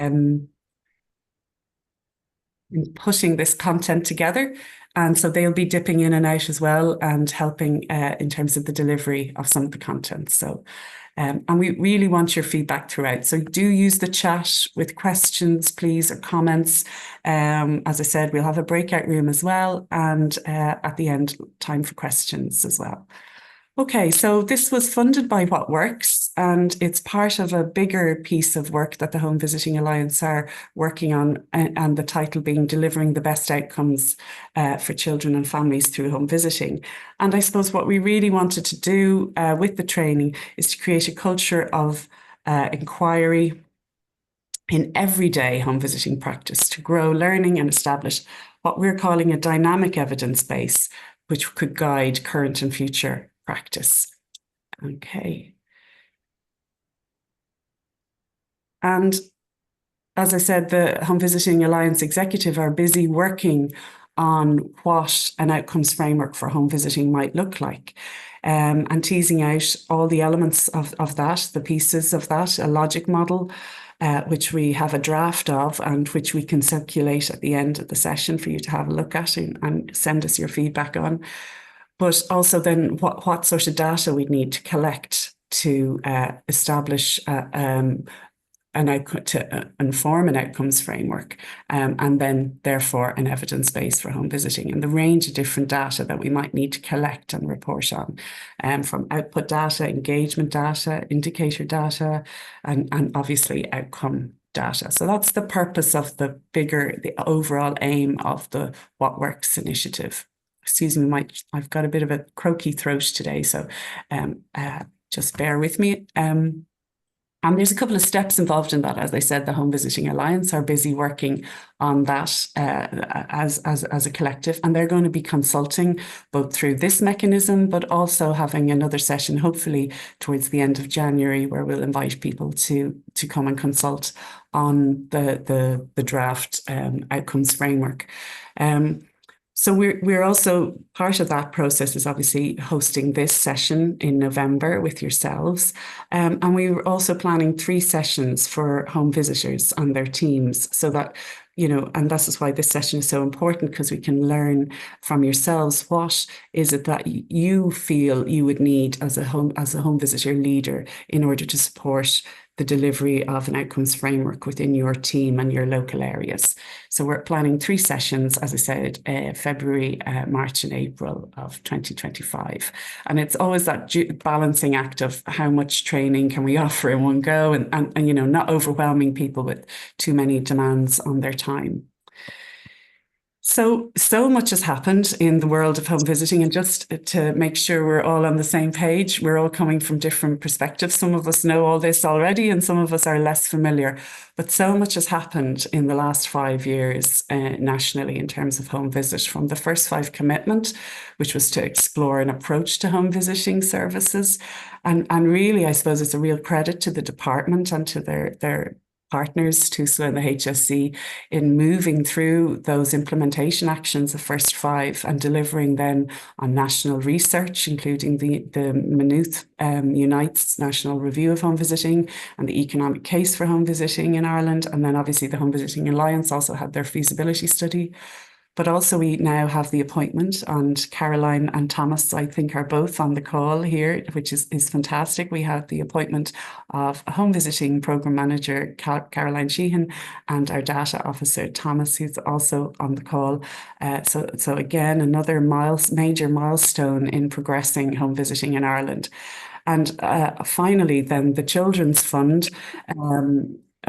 in putting this content together. And so they'll be dipping in and out as well and helping in terms of the delivery of some of the content. So, and we really want your feedback throughout. So do use the chat with questions, please, or comments. As I said, we'll have a breakout room as well. And at the end, time for questions as well. Okay, so this was funded by What Works, and it's part of a bigger piece of work that the Home Visiting Alliance are working on, and the title being Delivering the Best Outcomes for Children and Families Through Home Visiting. And I suppose what we really wanted to do with the training is to create a culture of inquiry in everyday home visiting practice to grow learning and establish what we're calling a dynamic evidence base, which could guide current and future practice. Okay. And as I said, the Home Visiting Alliance Executive are busy working on what an outcomes framework for home visiting might look like, and teasing out all the elements of that, the pieces of that, a logic model, which we have a draft of and which we can circulate at the end of the session for you to have a look at and send us your feedback on. But also then what sort of data we need to collect to establish an outcome, to inform an outcomes framework, and then therefore an evidence base for home visiting, and the range of different data that we might need to collect and report on, from output data, engagement data, indicator data, and obviously outcome data. So that's the purpose of the overall aim of the What Works initiative. Excuse me, I've got a bit of a croaky throat today, so just bear with me. And there's a couple of steps involved in that. As I said, the Home Visiting Alliance are busy working on that as a collective, and they're going to be consulting both through this mechanism, but also having another session, hopefully towards the end of January, where we'll invite people to come and consult on the draft outcomes framework. So we're also, part of that process is obviously hosting this session in November with yourselves. And we were also planning 3 sessions for home visitors and their teams, so that, you know, and this is why this session is so important, because we can learn from yourselves what is it that you feel you would need as a home visitor leader in order to support the delivery of an outcomes framework within your team and your local areas. So we're planning 3 sessions, as I said, February, March and April of 2025. And it's always that balancing act of how much training can we offer in one go, and you know, not overwhelming people with too many demands on their time. So much has happened in the world of home visiting, and just to make sure we're all on the same page, we're all coming from different perspectives. Some of us know all this already and some of us are less familiar, but so much has happened in the last 5 years nationally in terms of home visit, from the First 5 commitment, which was to explore an approach to home visiting services. And really, I suppose it's a real credit to the department and to their partners, TUSLA and the HSC, in moving through those implementation actions of First 5 and delivering then on national research, including the Maynooth Unites National Review of Home Visiting and the Economic Case for Home Visiting in Ireland. And then obviously the Home Visiting Alliance also had their feasibility study. But also we now have the appointment, and Caroline and Thomas, I think, are both on the call here, which is fantastic. We have the appointment of a home visiting program manager, Caroline Sheehan, and our data officer, Thomas, who's also on the call. So again, another major milestone in progressing home visiting in Ireland. And finally, then the Children's Fund,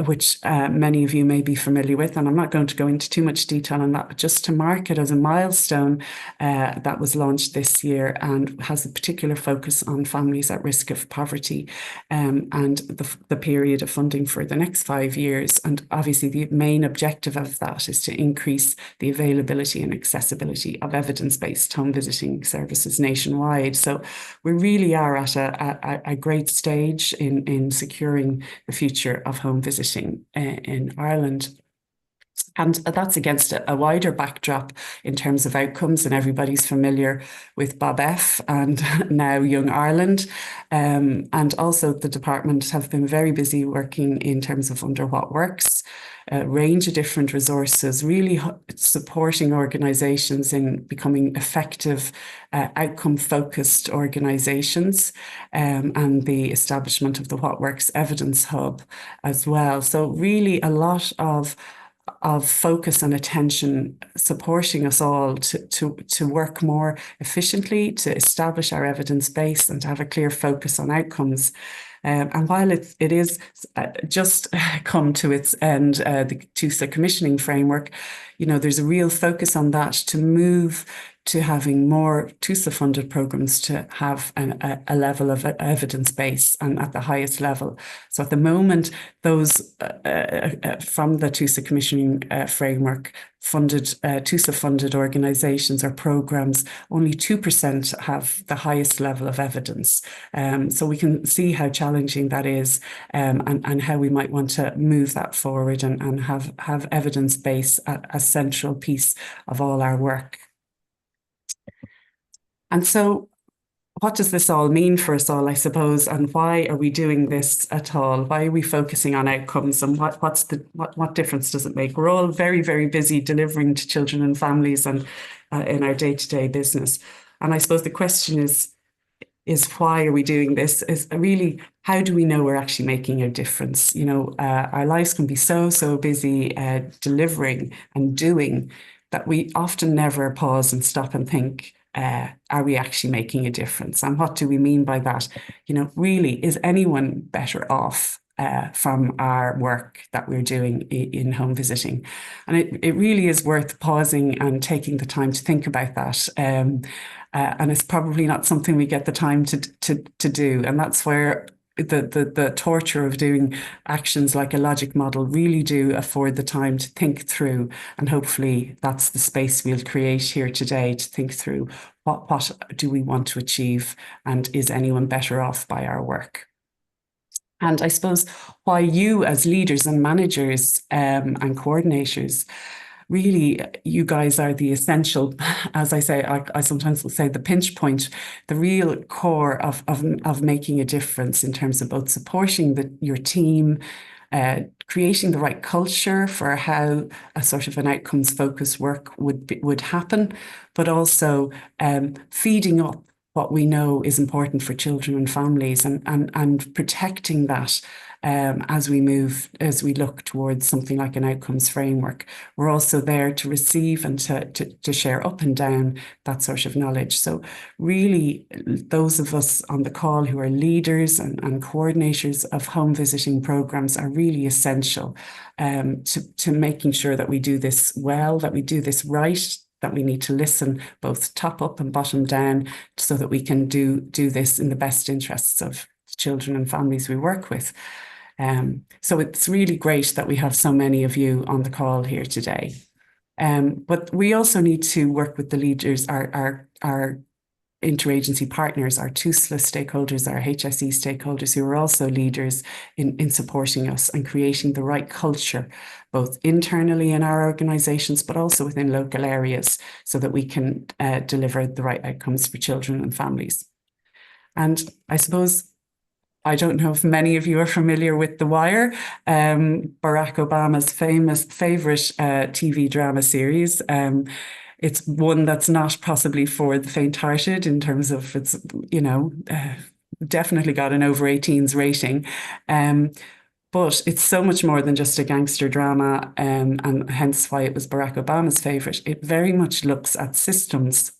which many of you may be familiar with, and I'm not going to go into too much detail on that, but just to mark it as a milestone that was launched this year and has a particular focus on families at risk of poverty, and the period of funding for the next 5 years. And obviously the main objective of that is to increase the availability and accessibility of evidence-based home visiting services nationwide. So we really are at a great stage in securing the future of home visiting in Ireland. And that's against a wider backdrop in terms of outcomes, and everybody's familiar with Bob F and now Young Ireland. And also the department have been very busy working in terms of Under What Works, a range of different resources, really supporting organisations in becoming effective, outcome-focused organisations, and the establishment of the What Works Evidence Hub as well. So really a lot of focus and attention supporting us all to work more efficiently, to establish our evidence base and to have a clear focus on outcomes. And while it is just come to its end, the TUSA commissioning framework, there's a real focus on that to move to having more TUSA-funded programs to have a level of evidence base and at the highest level. So at the moment, those from the TUSA commissioning framework funded, TUSA-funded organisations or programmes, only 2% have the highest level of evidence. So we can see how challenging that is, and how we might want to move that forward and have evidence base a central piece of all our work. And so what does this all mean for us all, I suppose, and why are we doing this at all? Why are we focusing on outcomes, and what difference does it make? We're all very, very busy delivering to children and families and in our day-to-day business. And I suppose the question is why are we doing this? Is really, how do we know we're actually making a difference? Our lives can be so busy delivering and doing that we often never pause and stop and think, are we actually making a difference? And what do we mean by that? Really, is anyone better off from our work that we're doing in home visiting? And it really is worth pausing and taking the time to think about that. And it's probably not something we get the time to do. And that's where the torture of doing actions like a logic model really do afford the time to think through. And hopefully that's the space we'll create here today to think through what do we want to achieve, and is anyone better off by our work? And I suppose why you as leaders and managers and coordinators, really, you guys are the essential, as I say, I sometimes will say the pinch point, the real core of making a difference in terms of both supporting your team, creating the right culture for how a sort of an outcomes focused work would happen, but also feeding up what we know is important for children and families, and protecting that as we look towards something like an outcomes framework. We're also there to receive and to share up and down that sort of knowledge. So really, those of us on the call who are leaders and coordinators of home visiting programs are really essential to making sure that we do this well, that we do this right, that we need to listen both top up and bottom down so that we can do this in the best interests of children and families we work with. So it's really great that we have so many of you on the call here today. But we also need to work with the leaders, our interagency partners, our TUSLA stakeholders, our HSE stakeholders, who are also leaders in supporting us and creating the right culture, both internally in our organisations, but also within local areas, so that we can deliver the right outcomes for children and families. And I suppose, I don't know if many of you are familiar with The Wire, Barack Obama's favourite TV drama series. It's one that's not possibly for the faint-hearted in terms of it's, definitely got an over 18s rating. But it's so much more than just a gangster drama, and hence why it was Barack Obama's favourite. It very much looks at systems.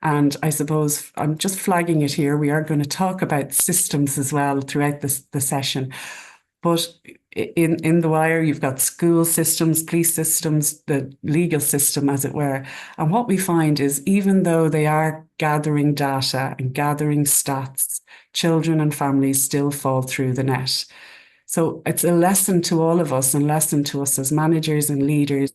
And I suppose I'm just flagging it here. We are going to talk about systems as well throughout the session. But in The Wire, you've got school systems, police systems, the legal system, as it were. And what we find is, even though they are gathering data and gathering stats, children and families still fall through the net. So it's a lesson to all of us, and lesson to us as managers and leaders,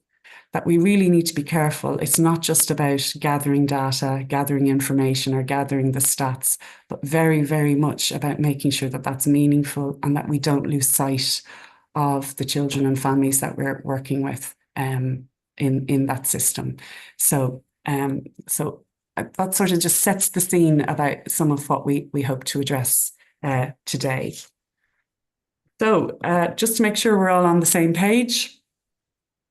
that we really need to be careful. It's not just about gathering data, gathering information, or gathering the stats, but very, very much about making sure that that's meaningful and that we don't lose sight of the children and families that we're working with. in that system. So that sort of just sets the scene about some of what we hope to address today. So just to make sure we're all on the same page,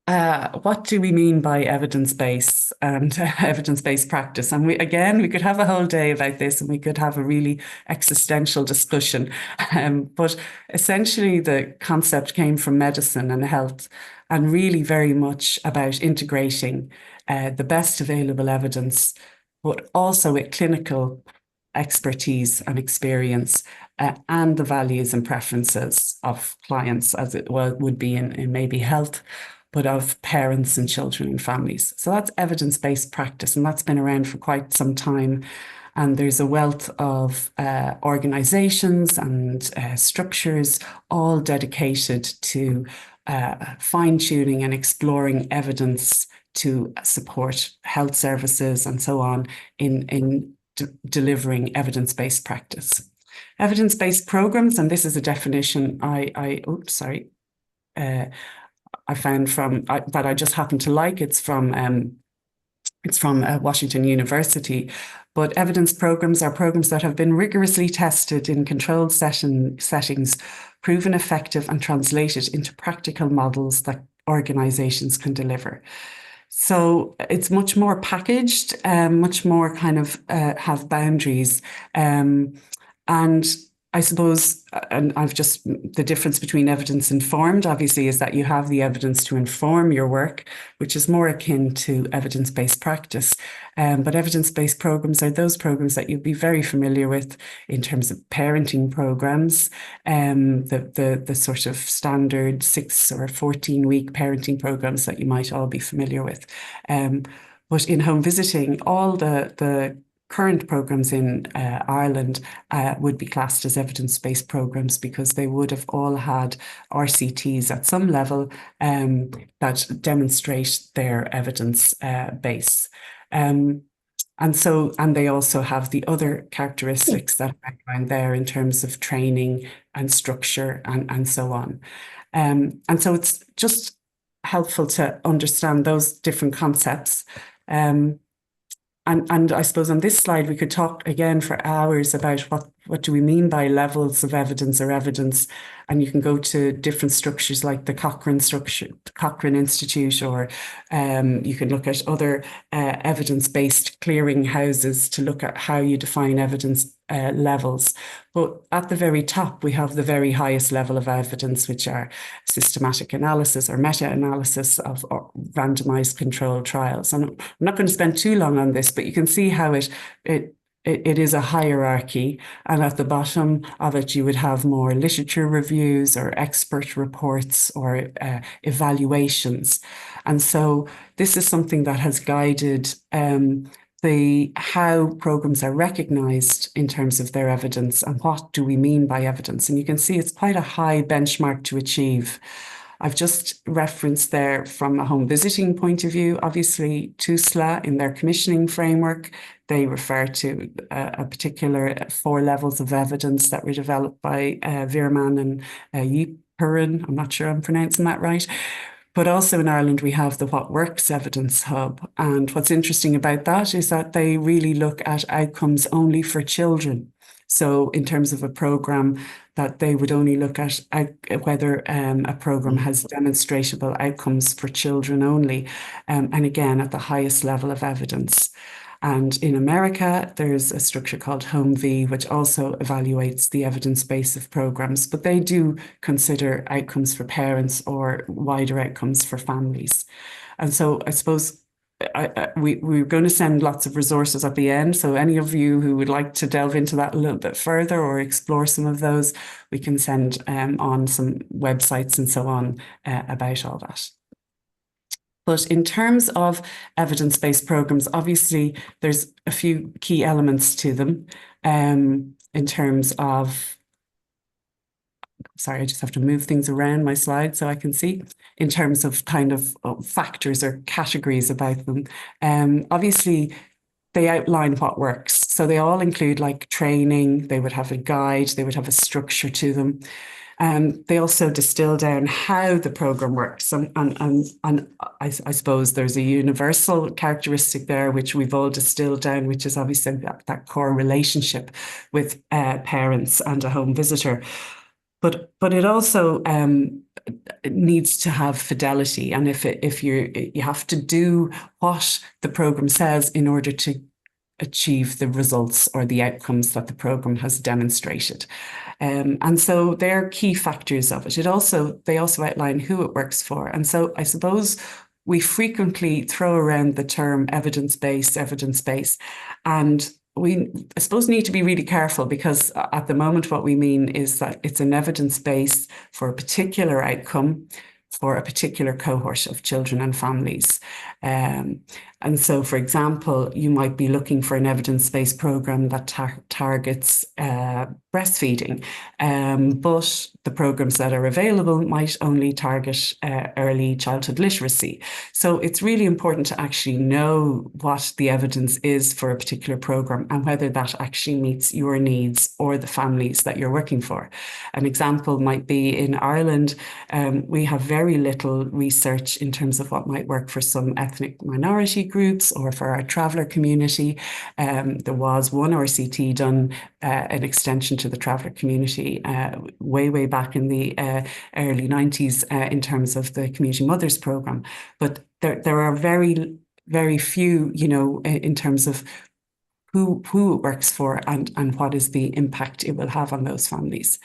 what do we mean by evidence-based and evidence-based practice? And we could have a whole day about this, and we could have a really existential discussion. But essentially, the concept came from medicine and health, and really very much about integrating the best available evidence, but also with clinical expertise and experience, and the values and preferences of clients, as it would be in maybe health, but of parents and children and families. So that's evidence-based practice, and that's been around for quite some time. And there's a wealth of organizations and structures all dedicated to fine-tuning and exploring evidence to support health services and so on in delivering evidence-based practice. Evidence-based programs, and this is a definition I found from that I just happen to like. It's from Washington University. But evidence programs are programs that have been rigorously tested in controlled settings, proven effective, and translated into practical models that organizations can deliver. So it's much more packaged, much more kind of have boundaries. And I suppose, and the difference between evidence informed, obviously, is that you have the evidence to inform your work, which is more akin to evidence-based practice. But evidence-based programs are those programs that you'd be very familiar with in terms of parenting programs, the sort of standard 6 or 14-week parenting programs that you might all be familiar with. But in home visiting, all the current programs in Ireland would be classed as evidence-based programs, because they would have all had RCTs at some level that demonstrate their evidence base. And they also have the other characteristics that are outlined there in terms of training and structure and so on. And so it's just helpful to understand those different concepts. And I suppose on this slide, we could talk again for hours about what do we mean by levels of evidence or evidence. And you can go to different structures like the Cochrane Institute, or you can look at other evidence-based clearinghouses to look at how you define evidence levels. But at the very top, we have the very highest level of evidence, which are systematic analysis or meta-analysis of randomized controlled trials. And I'm not going to spend too long on this, but you can see how it is a hierarchy, and at the bottom of it you would have more literature reviews or expert reports or evaluations. And so this is something that has guided how programs are recognised in terms of their evidence, and what do we mean by evidence. And you can see it's quite a high benchmark to achieve. I've just referenced there from a home visiting point of view, obviously TUSLA in their commissioning framework, they refer to a particular 4 levels of evidence that were developed by Veerman and Yipurin. I'm not sure I'm pronouncing that right. But also in Ireland, we have the What Works Evidence Hub. And what's interesting about that is that they really look at outcomes only for children. So in terms of a programme, that they would only look at whether a programme has demonstrable outcomes for children only, and again, at the highest level of evidence. And in America, there's a structure called HomeV, which also evaluates the evidence base of programs, but they do consider outcomes for parents or wider outcomes for families. And so I suppose we're going to send lots of resources at the end. So any of you who would like to delve into that a little bit further or explore some of those, we can send on some websites and so on about all that. But in terms of evidence-based programs, obviously there's a few key elements to them in terms of, sorry, I just have to move things around my slide so I can see, in terms of kind of factors or categories about them. Obviously, they outline what works. So they all include like training, they would have a guide, they would have a structure to them. They also distill down how the program works. And I suppose there's a universal characteristic there, which we've all distilled down, which is obviously that core relationship with parents and a home visitor. But it also needs to have fidelity. And if you have to do what the program says in order to achieve the results or the outcomes that the program has demonstrated. And so they're key factors of it. They also outline who it works for. And so I suppose we frequently throw around the term evidence-based, and we, I suppose, need to be really careful, because at the moment what we mean is that it's an evidence base for a particular outcome for a particular cohort of children and families. And so, for example, you might be looking for an evidence-based program that targets breastfeeding, but the programs that are available might only target early childhood literacy. So it's really important to actually know what the evidence is for a particular program and whether that actually meets your needs or the families that you're working for. An example might be in Ireland, we have very little research in terms of what might work for some ethnic minority groups or for our traveller community. There was one RCT done, an extension to the traveller community way back in the early 90s in terms of the Community Mothers programme. But there are very few, in terms of who it works for and what is the impact it will have on those families.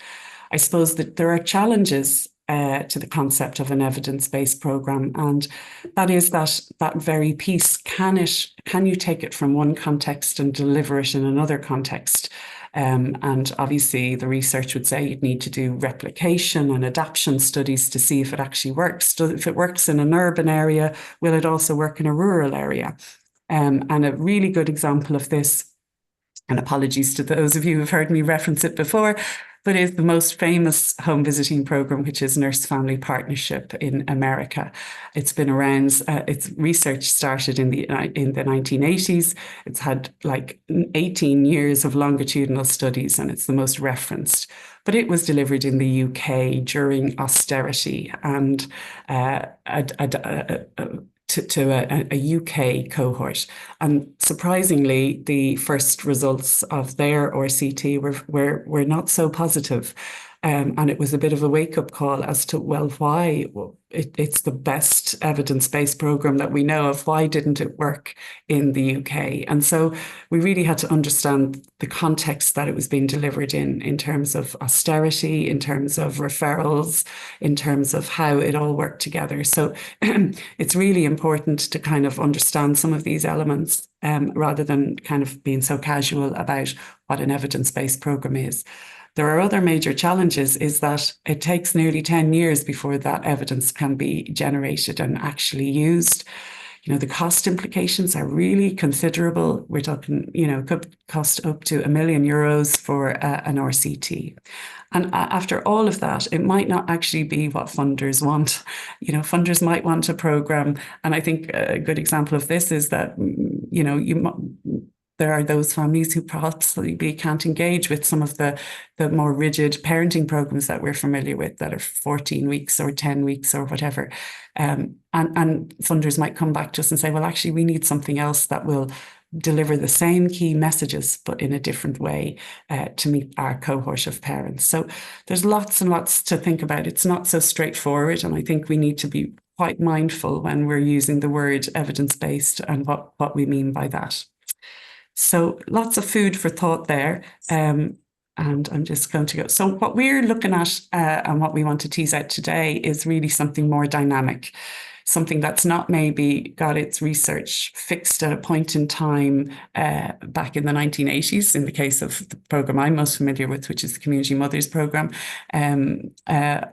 I suppose that there are challenges to the concept of an evidence-based program, and that is that very piece. Can you take it from one context and deliver it in another context? And obviously the research would say you'd need to do replication and adaptation studies to see if it actually works. If it works in an urban area, will it also work in a rural area? And a really good example of this, and apologies to those of you who've heard me reference it before, but is the most famous home visiting program, which is Nurse Family Partnership in America. It's been around, its research started in the 1980s. It's had like 18 years of longitudinal studies, and it's the most referenced. But it was delivered in the UK during austerity, and to a UK cohort. And surprisingly, the first results of their RCT were not so positive. And it was a bit of a wake-up call as to, well, why? It's the best evidence-based program that we know of. Why didn't it work in the UK? And so we really had to understand the context that it was being delivered in terms of austerity, in terms of referrals, in terms of how it all worked together. So it's really important to kind of understand some of these elements rather than kind of being so casual about what an evidence-based program is. There are other major challenges, is that it takes nearly 10 years before that evidence can be generated and actually used. The cost implications are really considerable. We're talking, it could cost up to €1 million for an RCT. And after all of that, it might not actually be what funders want. Funders might want a program. And I think a good example of this is that, there are those families who possibly can't engage with some of the more rigid parenting programs that we're familiar with, that are 14 weeks or 10 weeks or whatever. And funders might come back to us and say, well, actually, we need something else that will deliver the same key messages, but in a different way to meet our cohort of parents. So there's lots and lots to think about. It's not so straightforward. And I think we need to be quite mindful when we're using the word evidence-based and what we mean by that. So lots of food for thought there. And I'm just going to go. So what we're looking at and what we want to tease out today is really something more dynamic, something that's not maybe got its research fixed at a point in time back in the 1980s, in the case of the program I'm most familiar with, which is the Community Mothers program, and that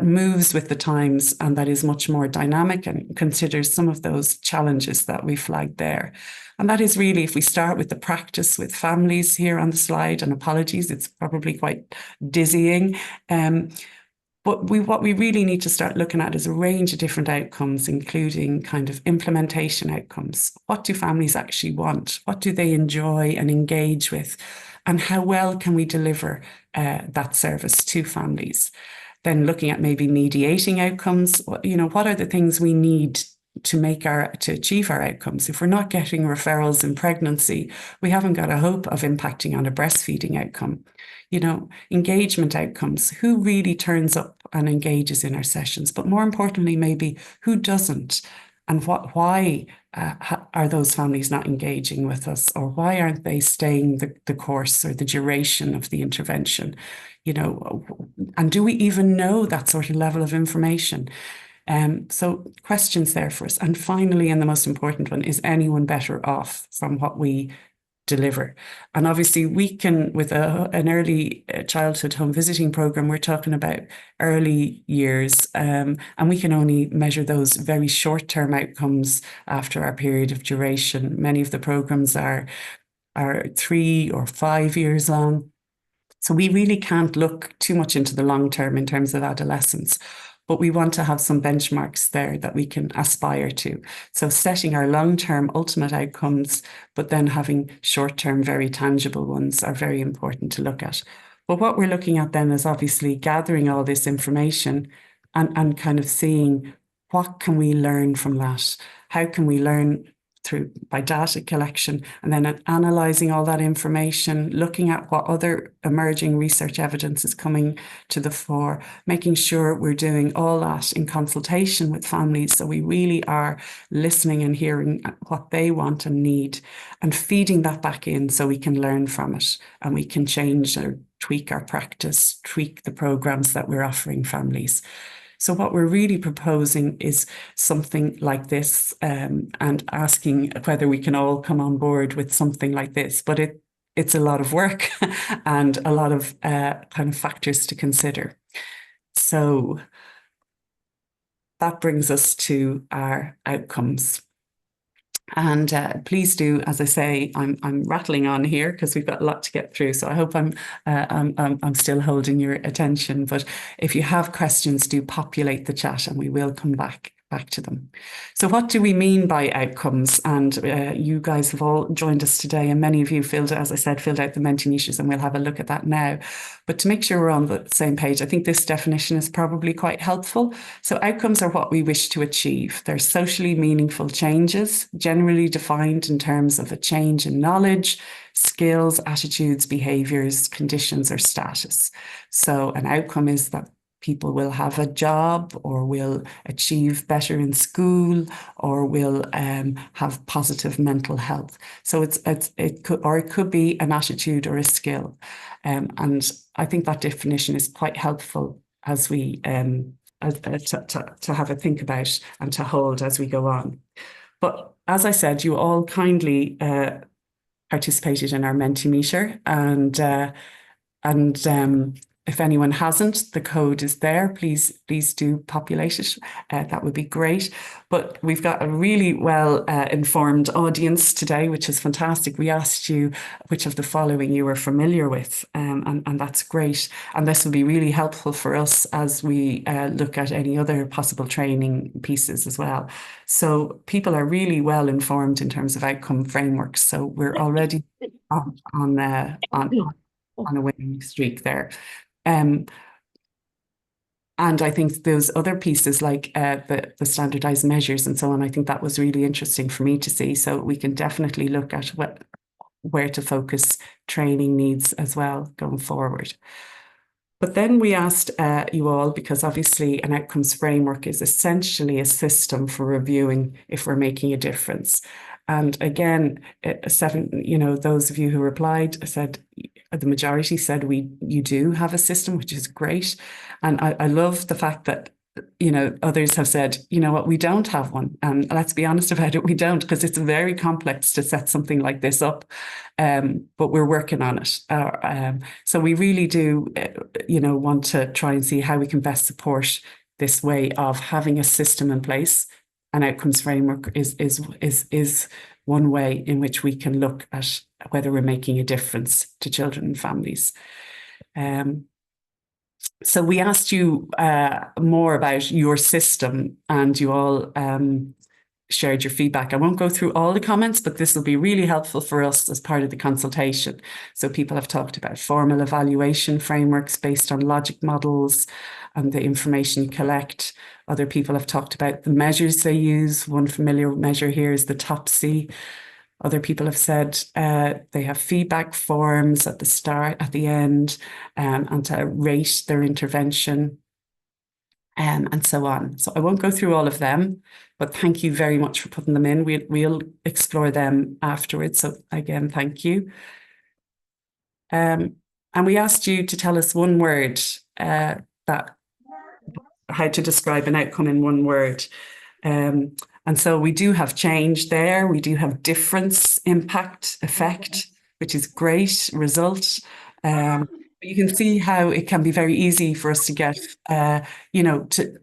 moves with the times, and that is much more dynamic and considers some of those challenges that we flagged there. And that is really, if we start with the practice with families here on the slide, and apologies, it's probably quite dizzying. But what we really need to start looking at is a range of different outcomes, including kind of implementation outcomes. What do families actually want? What do they enjoy and engage with? and how well can we deliver that service to families. Then looking at maybe mediating outcomes, what are the things we need to achieve our outcomes? If we're not getting referrals in pregnancy, we haven't got a hope of impacting on a breastfeeding outcome. Engagement outcomes, who really turns up and engages in our sessions, but more importantly, maybe who doesn't, and why are those families not engaging with us, or why aren't they staying the course or the duration of the intervention? And do we even know that sort of level of information? So questions there for us. And finally, and the most important one, is anyone better off from what we deliver? And obviously we can, with an early childhood home visiting program, we're talking about early years, and we can only measure those very short-term outcomes after our period of duration. Many of the programs are 3 or 5 years long. So we really can't look too much into the long term in terms of adolescence, but we want to have some benchmarks there that we can aspire to. So setting our long-term ultimate outcomes, but then having short-term, very tangible ones are very important to look at. But what we're looking at then is obviously gathering all this information and kind of seeing what can we learn from that? How can we learn by data collection, and then analysing all that information, looking at what other emerging research evidence is coming to the fore, making sure we're doing all that in consultation with families, so we really are listening and hearing what they want and need, and feeding that back in so we can learn from it and we can change or tweak our practice, tweak the programs that we're offering families. So what we're really proposing is something like this, and asking whether we can all come on board with something like this. But it's a lot of work and a lot of kind of factors to consider. So that brings us to our outcomes. And please do, as I say, I'm rattling on here because we've got a lot to get through. So I hope I'm still holding your attention. But if you have questions, do populate the chat, and we will come back to them. So what do we mean by outcomes? And you guys have all joined us today, and many of you filled out the Menti niches, and we'll have a look at that now. But to make sure we're on the same page, I think this definition is probably quite helpful. So outcomes are what we wish to achieve. They're socially meaningful changes, generally defined in terms of a change in knowledge, skills, attitudes, behaviours, conditions, or status. So an outcome is that people will have a job, or will achieve better in school, or will have positive mental health. So it could be an attitude or a skill, and I think that definition is quite helpful as we to have a think about and to hold as we go on. But as I said, you all kindly participated in our Mentimeter, and if anyone hasn't, the code is there. Please do populate it. That would be great. But we've got a really well informed audience today, which is fantastic. We asked you which of the following you were familiar with, and that's great. And this will be really helpful for us as we look at any other possible training pieces as well. So people are really well informed in terms of outcome frameworks. So we're already on a winning streak there. And I think those other pieces like the standardized measures and so on, I think that was really interesting for me to see. So we can definitely look at where to focus training needs as well going forward. But then we asked you all, because obviously an outcomes framework is essentially a system for reviewing if we're making a difference. And again, those of you who replied said, the majority said you do have a system, which is great. And I love the fact that, others have said, you know what, we don't have one. And let's be honest about it, we don't, because it's very complex to set something like this up. But we're working on it. So we really do, want to try and see how we can best support this way of having a system in place. An outcomes framework is one way in which we can look at whether we're making a difference to children and families. So we asked you more about your system, and you all shared your feedback. I won't go through all the comments, but this will be really helpful for us as part of the consultation. So people have talked about formal evaluation frameworks based on logic models and the information you collect. Other people have talked about the measures they use. One familiar measure here is the TOPSY. Other people have said they have feedback forms at the start, at the end, and to rate their intervention, and so on. So I won't go through all of them, but thank you very much for putting them in. We'll explore them afterwards. So again, thank you. And we asked you to tell us one word, how to describe an outcome in one word. And so we do have change there. We do have difference, impact, effect, which is great, result. You can see how it can be very easy for us to get, to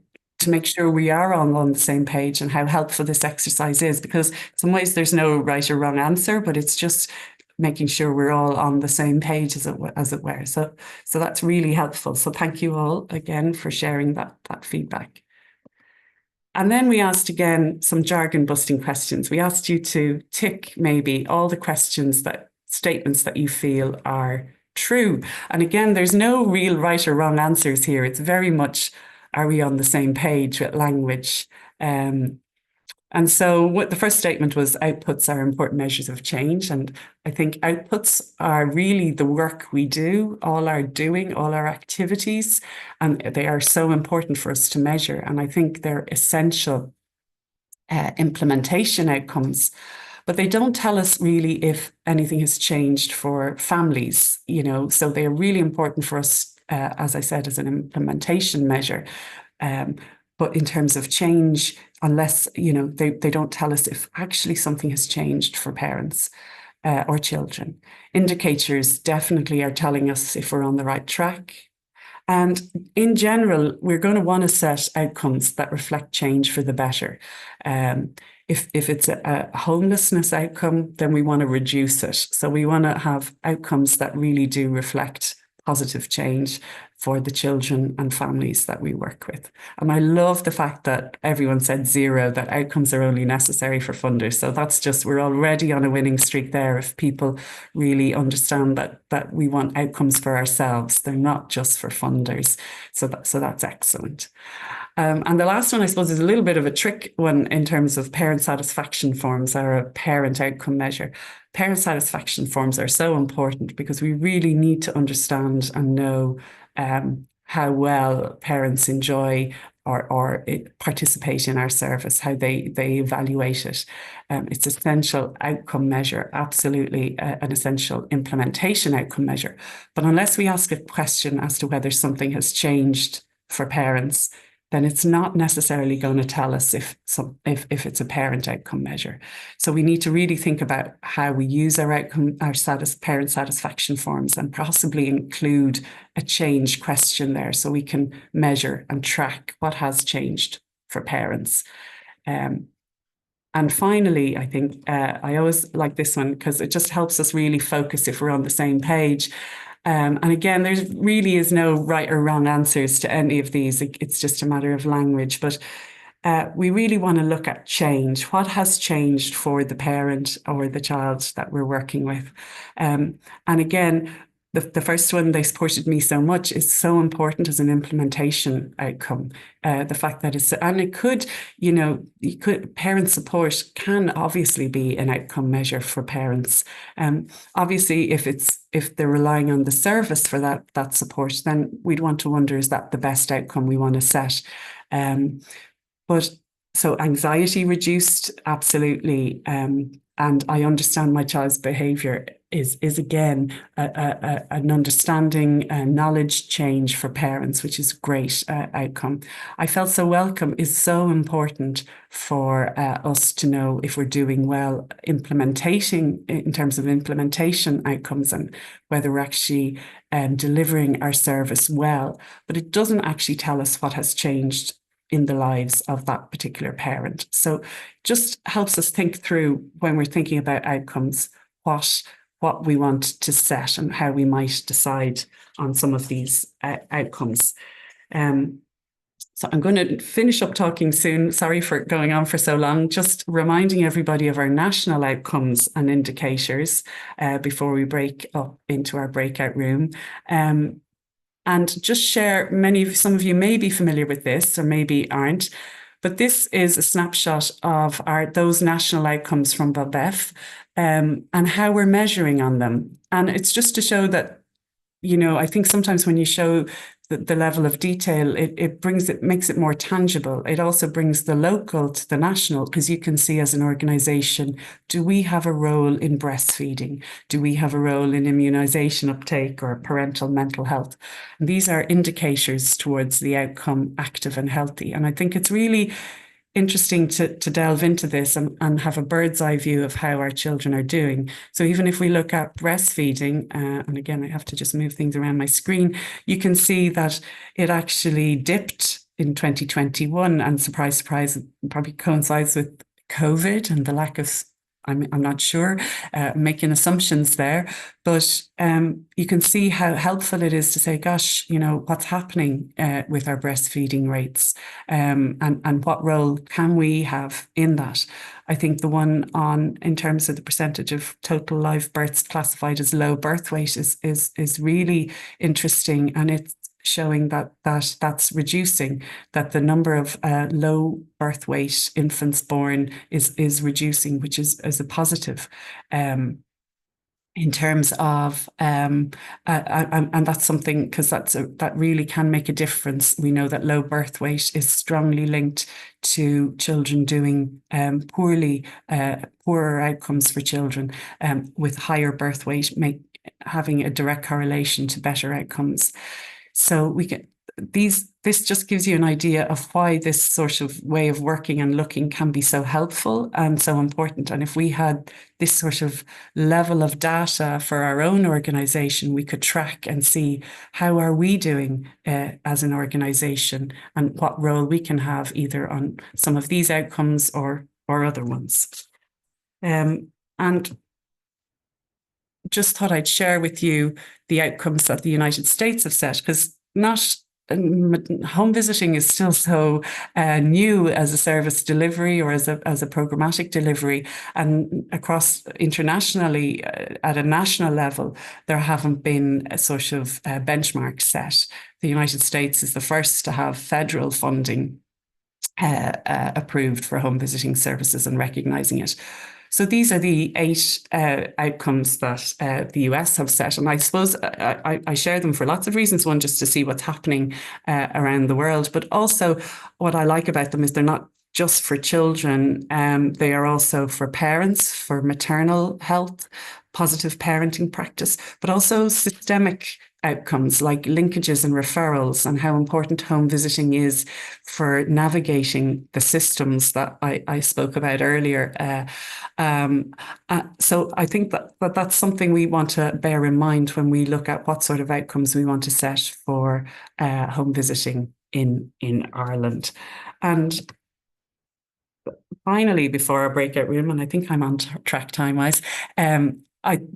make sure we are all on the same page, and how helpful this exercise is, because in some ways there's no right or wrong answer, but it's just making sure we're all on the same page, as it were. So that's really helpful. So thank you all again for sharing that feedback. And then we asked again some jargon busting questions. We asked you to tick maybe all the statements that you feel are true. And again, there's no real right or wrong answers here. It's very much, are we on the same page with language? And so what the first statement was, outputs are important measures of change. And I think outputs are really the work we do, all our activities, and they are so important for us to measure. And I think they're essential implementation outcomes, but they don't tell us really if anything has changed for families, so they're really important for us, as I said, as an implementation measure. But in terms of change, unless, they don't tell us if actually something has changed for parents or children. Indicators definitely are telling us if we're on the right track. And in general, we're going to want to set outcomes that reflect change for the better. If it's a homelessness outcome, then we want to reduce it. So we want to have outcomes that really do reflect positive change for the children and families that we work with. And I love the fact that everyone said 0, that outcomes are only necessary for funders. So that's just, we're already on a winning streak there if people really understand that we want outcomes for ourselves. They're not just for funders. So that's excellent. And the last one, I suppose, is a little bit of a trick one in terms of parent satisfaction forms, or a parent outcome measure. Parent satisfaction forms are so important because we really need to understand and know how well parents enjoy or participate in our service, how they evaluate it. It's an essential outcome measure, absolutely an essential implementation outcome measure. But unless we ask a question as to whether something has changed for parents, then it's not necessarily going to tell us if it's a parent outcome measure. So we need to really think about how we use our parent satisfaction forms, and possibly include a change question there, so we can measure and track what has changed for parents. And finally, I think I always like this one because it just helps us really focus if we're on the same page. And again, there really is no right or wrong answers to any of these. It's just a matter of language. But we really want to look at change. What has changed for the parent or the child that we're working with? And again, the first one, they supported me so much, is so important as an implementation outcome. The fact that it could, parent support can obviously be an outcome measure for parents. Obviously, if they're relying on the service for that support, then we'd want to wonder, is that the best outcome we want to set? But so anxiety reduced, absolutely. And I understand my child's behaviour is again an understanding knowledge change for parents, which is a great outcome. I felt so welcome is so important for us to know if we're doing well implementing in terms of implementation outcomes, and whether we're actually delivering our service well. But it doesn't actually tell us what has changed in the lives of that particular parent. So just helps us think through, when we're thinking about outcomes, what we want to set and how we might decide on some of these outcomes. So I'm going to finish up talking soon. Sorry for going on for so long. Just reminding everybody of our national outcomes and indicators before we break up into our breakout room. And just share, some of you may be familiar with this or maybe aren't, but this is a snapshot of those national outcomes from BABEF and how we're measuring on them. And it's just to show that, I think sometimes when you show the level of detail, it makes it more tangible. It also brings the local to the national, because you can see as an organisation, do we have a role in breastfeeding? Do we have a role in immunisation uptake or parental mental health? And these are indicators towards the outcome active and healthy. And I think it's really interesting to delve into this and have a bird's eye view of how our children are doing. So even if we look at breastfeeding, and again, I have to just move things around my screen, you can see that it actually dipped in 2021, and surprise, surprise, it probably coincides with COVID and the lack of, I'm not sure, making assumptions there, but you can see how helpful it is to say, gosh, what's happening with our breastfeeding rates, and what role can we have in that? I think the one in terms of the percentage of total live births classified as low birth weight is really interesting, and it's showing that's reducing, that the number of low birth weight infants born is reducing, which is a positive. In terms of, and that's something, because that really can make a difference. We know that low birth weight is strongly linked to children doing poorly, poorer outcomes for children, with higher birth weight having a direct correlation to better outcomes. So this just gives you an idea of why this sort of way of working and looking can be so helpful and so important. And if we had this sort of level of data for our own organisation, we could track and see how are we doing as an organisation, and what role we can have either on some of these outcomes or other ones. And just thought I'd share with you the outcomes that the United States have set, because home visiting is still so new as a service delivery or as a programmatic delivery, and across internationally at a national level, there haven't been a sort of benchmark set. The United States is the first to have federal funding approved for home visiting services and recognising it. So these are the 8 outcomes that the US have set. And I suppose I share them for lots of reasons. One, just to see what's happening around the world. But also what I like about them is they're not just for children. They are also for parents, for maternal health, positive parenting practice, but also systemic outcomes like linkages and referrals, and how important home visiting is for navigating the systems that I spoke about earlier. So I think that's something we want to bear in mind when we look at what sort of outcomes we want to set for home visiting in Ireland. And finally, before our breakout room, and I think I'm on track time-wise,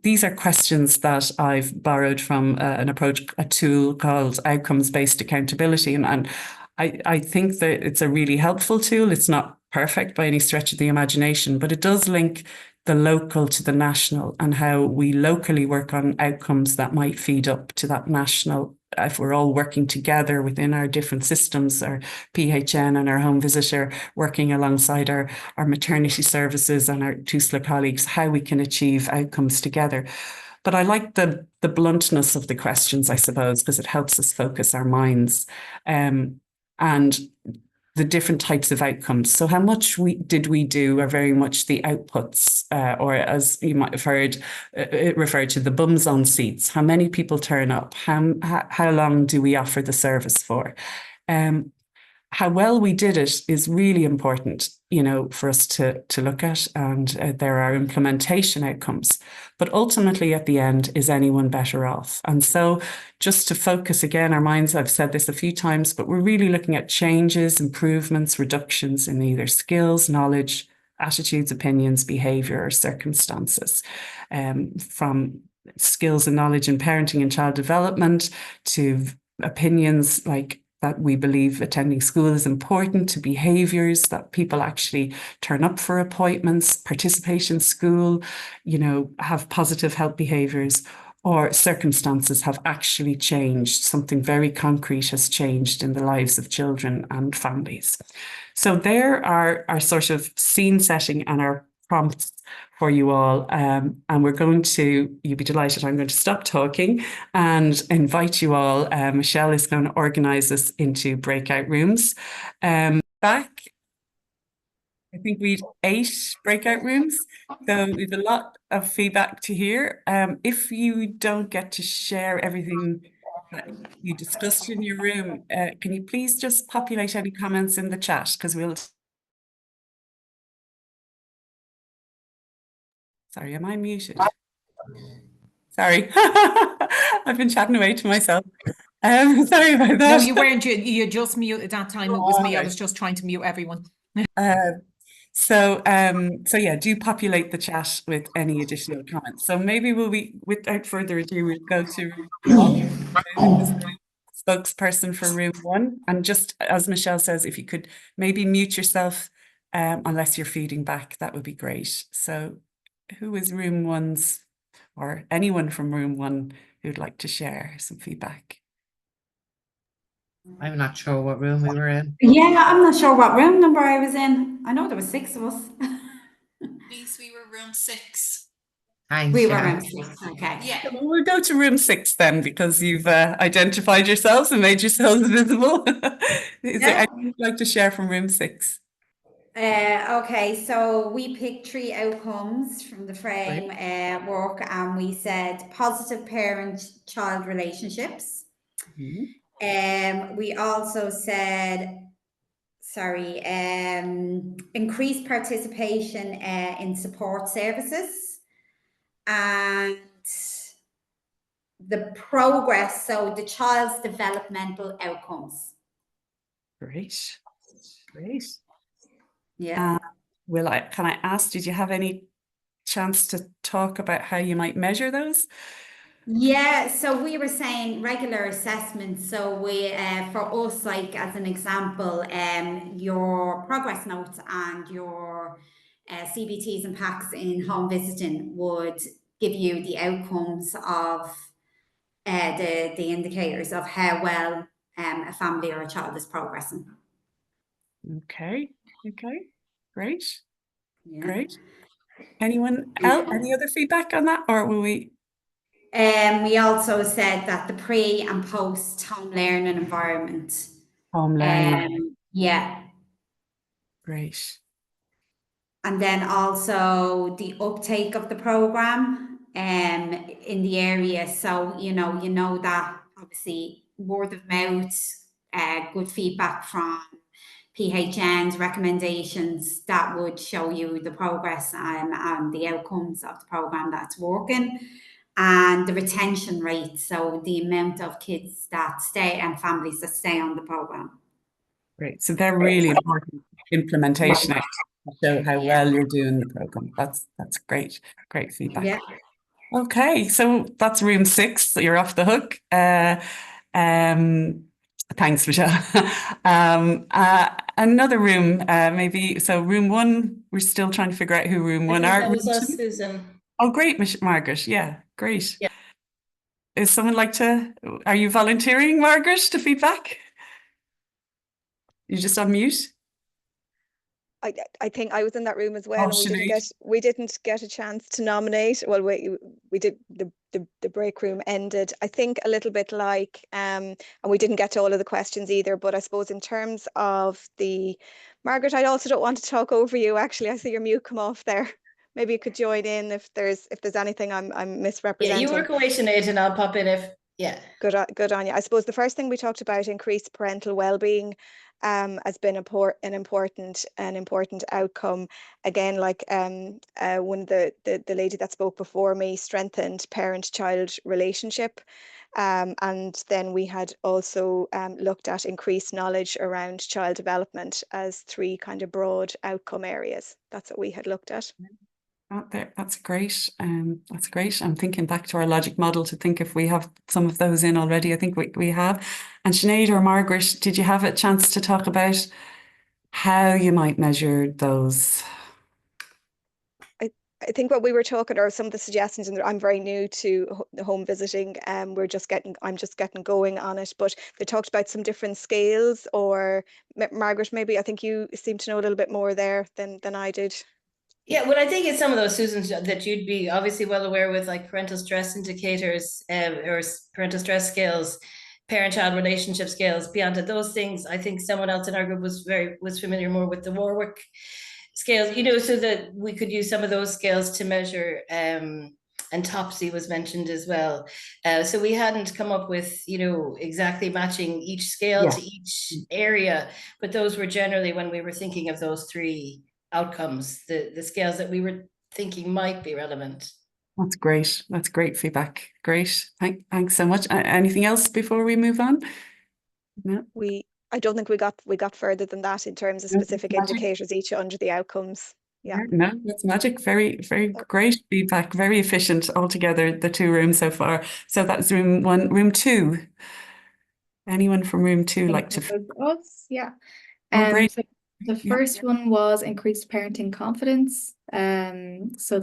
these are questions that I've borrowed from a tool called Outcomes-Based Accountability. And I think that it's a really helpful tool. It's not perfect by any stretch of the imagination, but it does link the local to the national, and how we locally work on outcomes that might feed up to that national. If we're all working together within our different systems, our PHN and our home visitor, working alongside our maternity services and our TUSLA colleagues, how we can achieve outcomes together. But I like the bluntness of the questions, I suppose, because it helps us focus our minds. And the different types of outcomes. So how much did we do are very much the outputs, or as you might have heard, it referred to the bums on seats. How many people turn up? How long do we offer the service for? How well we did it is really important, for us to look at, and there are implementation outcomes. But ultimately, at the end, is anyone better off? And so just to focus again our minds, I've said this a few times, but we're really looking at changes, improvements, reductions in either skills, knowledge, attitudes, opinions, behaviour, or circumstances, from skills and knowledge in parenting and child development to opinions like that we believe attending school is important, to behaviors, that people actually turn up for appointments, participate in school, have positive health behaviors, or circumstances have actually changed. Something very concrete has changed in the lives of children and families. So there are our sort of scene setting and our prompts for you all. And we're going to, you'll be delighted, I'm going to stop talking and invite you all. Michelle is going to organise us into breakout rooms. Back, I think we've 8 breakout rooms. So we've a lot of feedback to hear. If you don't get to share everything that you discussed in your room, can you please just populate any comments in the chat? Because we'll... Sorry, am I muted? Sorry. I've been chatting away to myself. Sorry about that. No, you weren't. You just muted that time. It was me. I was just trying to mute everyone. So yeah, do populate the chat with any additional comments. So maybe without further ado, we'll go to spokesperson for room 1. And just as Michelle says, if you could maybe mute yourself, unless you're feeding back, that would be great. So who is room 1's, or anyone from room 1 who'd like to share some feedback? I'm not sure what room we were in. Yeah, I'm not sure what room number I was in. I know there were 6 of us. Please, we were room 6. Thanks, We were yeah. room 6, okay. Yeah. So we'll go to room 6 then, because you've identified yourselves and made yourselves visible. Is there anything you'd like to share from room 6? Okay, so we picked 3 outcomes from the frame work, and we said positive parent-child relationships. We also said, increased participation in support services, and the progress, so the child's developmental outcomes. Great. Yeah. Can I ask, did you have any chance to talk about how you might measure those? Yeah, so we were saying regular assessments. So we, for us, like as an example, your progress notes and your CBTs and packs in home visiting would give you the outcomes of the indicators of how well a family or a child is progressing. Okay, great. Yeah. Great. Anyone else? Any other feedback on that, or will we? We also said that the pre and post home learning environment. Home learning. Yeah. Great. And then also the uptake of the program in the area. So, you know that obviously word of mouth, good feedback from PHN's recommendations, that would show you the progress and the outcomes of the program that's working. And the retention rate, so the amount of kids that stay and families that stay on the program. Great. So they're really important implementation to show how well you're doing the program. That's great. Great feedback. Yeah. Okay, so that's room 6. So you're off the hook. Thanks, Michelle. Another room, maybe. So room 1, we're still trying to figure out who room 1 are. That was us, Susan. Oh, great, Margaret. Yeah, great. Yeah. Is someone are you volunteering, Margaret, to feedback? You just unmute? I think I was in that room as well, and Sinead. we didn't get a chance to nominate. Well, we did. The break room ended, I think, a little bit like, and we didn't get to all of the questions either. But I suppose in terms of Margaret, I also don't want to talk over you. Actually, I see your mute come off there. Maybe you could join in if there's anything I'm misrepresenting. Yeah, you work away, Sinead, and I'll pop in if. Yeah. Good on you. I suppose the first thing we talked about, increased parental well-being, has been an important outcome. Again, like one of the lady that spoke before me, strengthened parent-child relationship. And then we had also looked at increased knowledge around child development as 3 kind of broad outcome areas. That's what we had looked at. out there. That's great. That's great. I'm thinking back to our logic model to think if we have some of those in already. I think we have. And Sinead or Margaret, did you have a chance to talk about how you might measure those? I think what we were talking, or some of the suggestions, and I'm very new to the home visiting, I'm just getting going on it, but they talked about some different scales, or Margaret, maybe I think you seem to know a little bit more there than I did. Yeah, well, I think it's some of those, Susan, that you'd be obviously well aware with, like parental stress indicators, or parental stress scales, parent-child relationship scales, beyond those things. I think someone else in our group was familiar more with the Warwick scales, so that we could use some of those scales to measure, and Topsy was mentioned as well. So we hadn't come up with, exactly matching each scale to each area, but those were generally, when we were thinking of those three outcomes, the scales that we were thinking might be relevant. That's great. That's great feedback. Great. Thanks so much. Anything else before we move on? No. I don't think we got further than that in terms of specific indicators each under the outcomes. Yeah. No, that's magic. Very, very great feedback. Very efficient altogether, the two rooms so far. So that's room 1. Room 2. Anyone from room 2 like to? Us, yeah. Great. So the first one was increased parenting confidence. So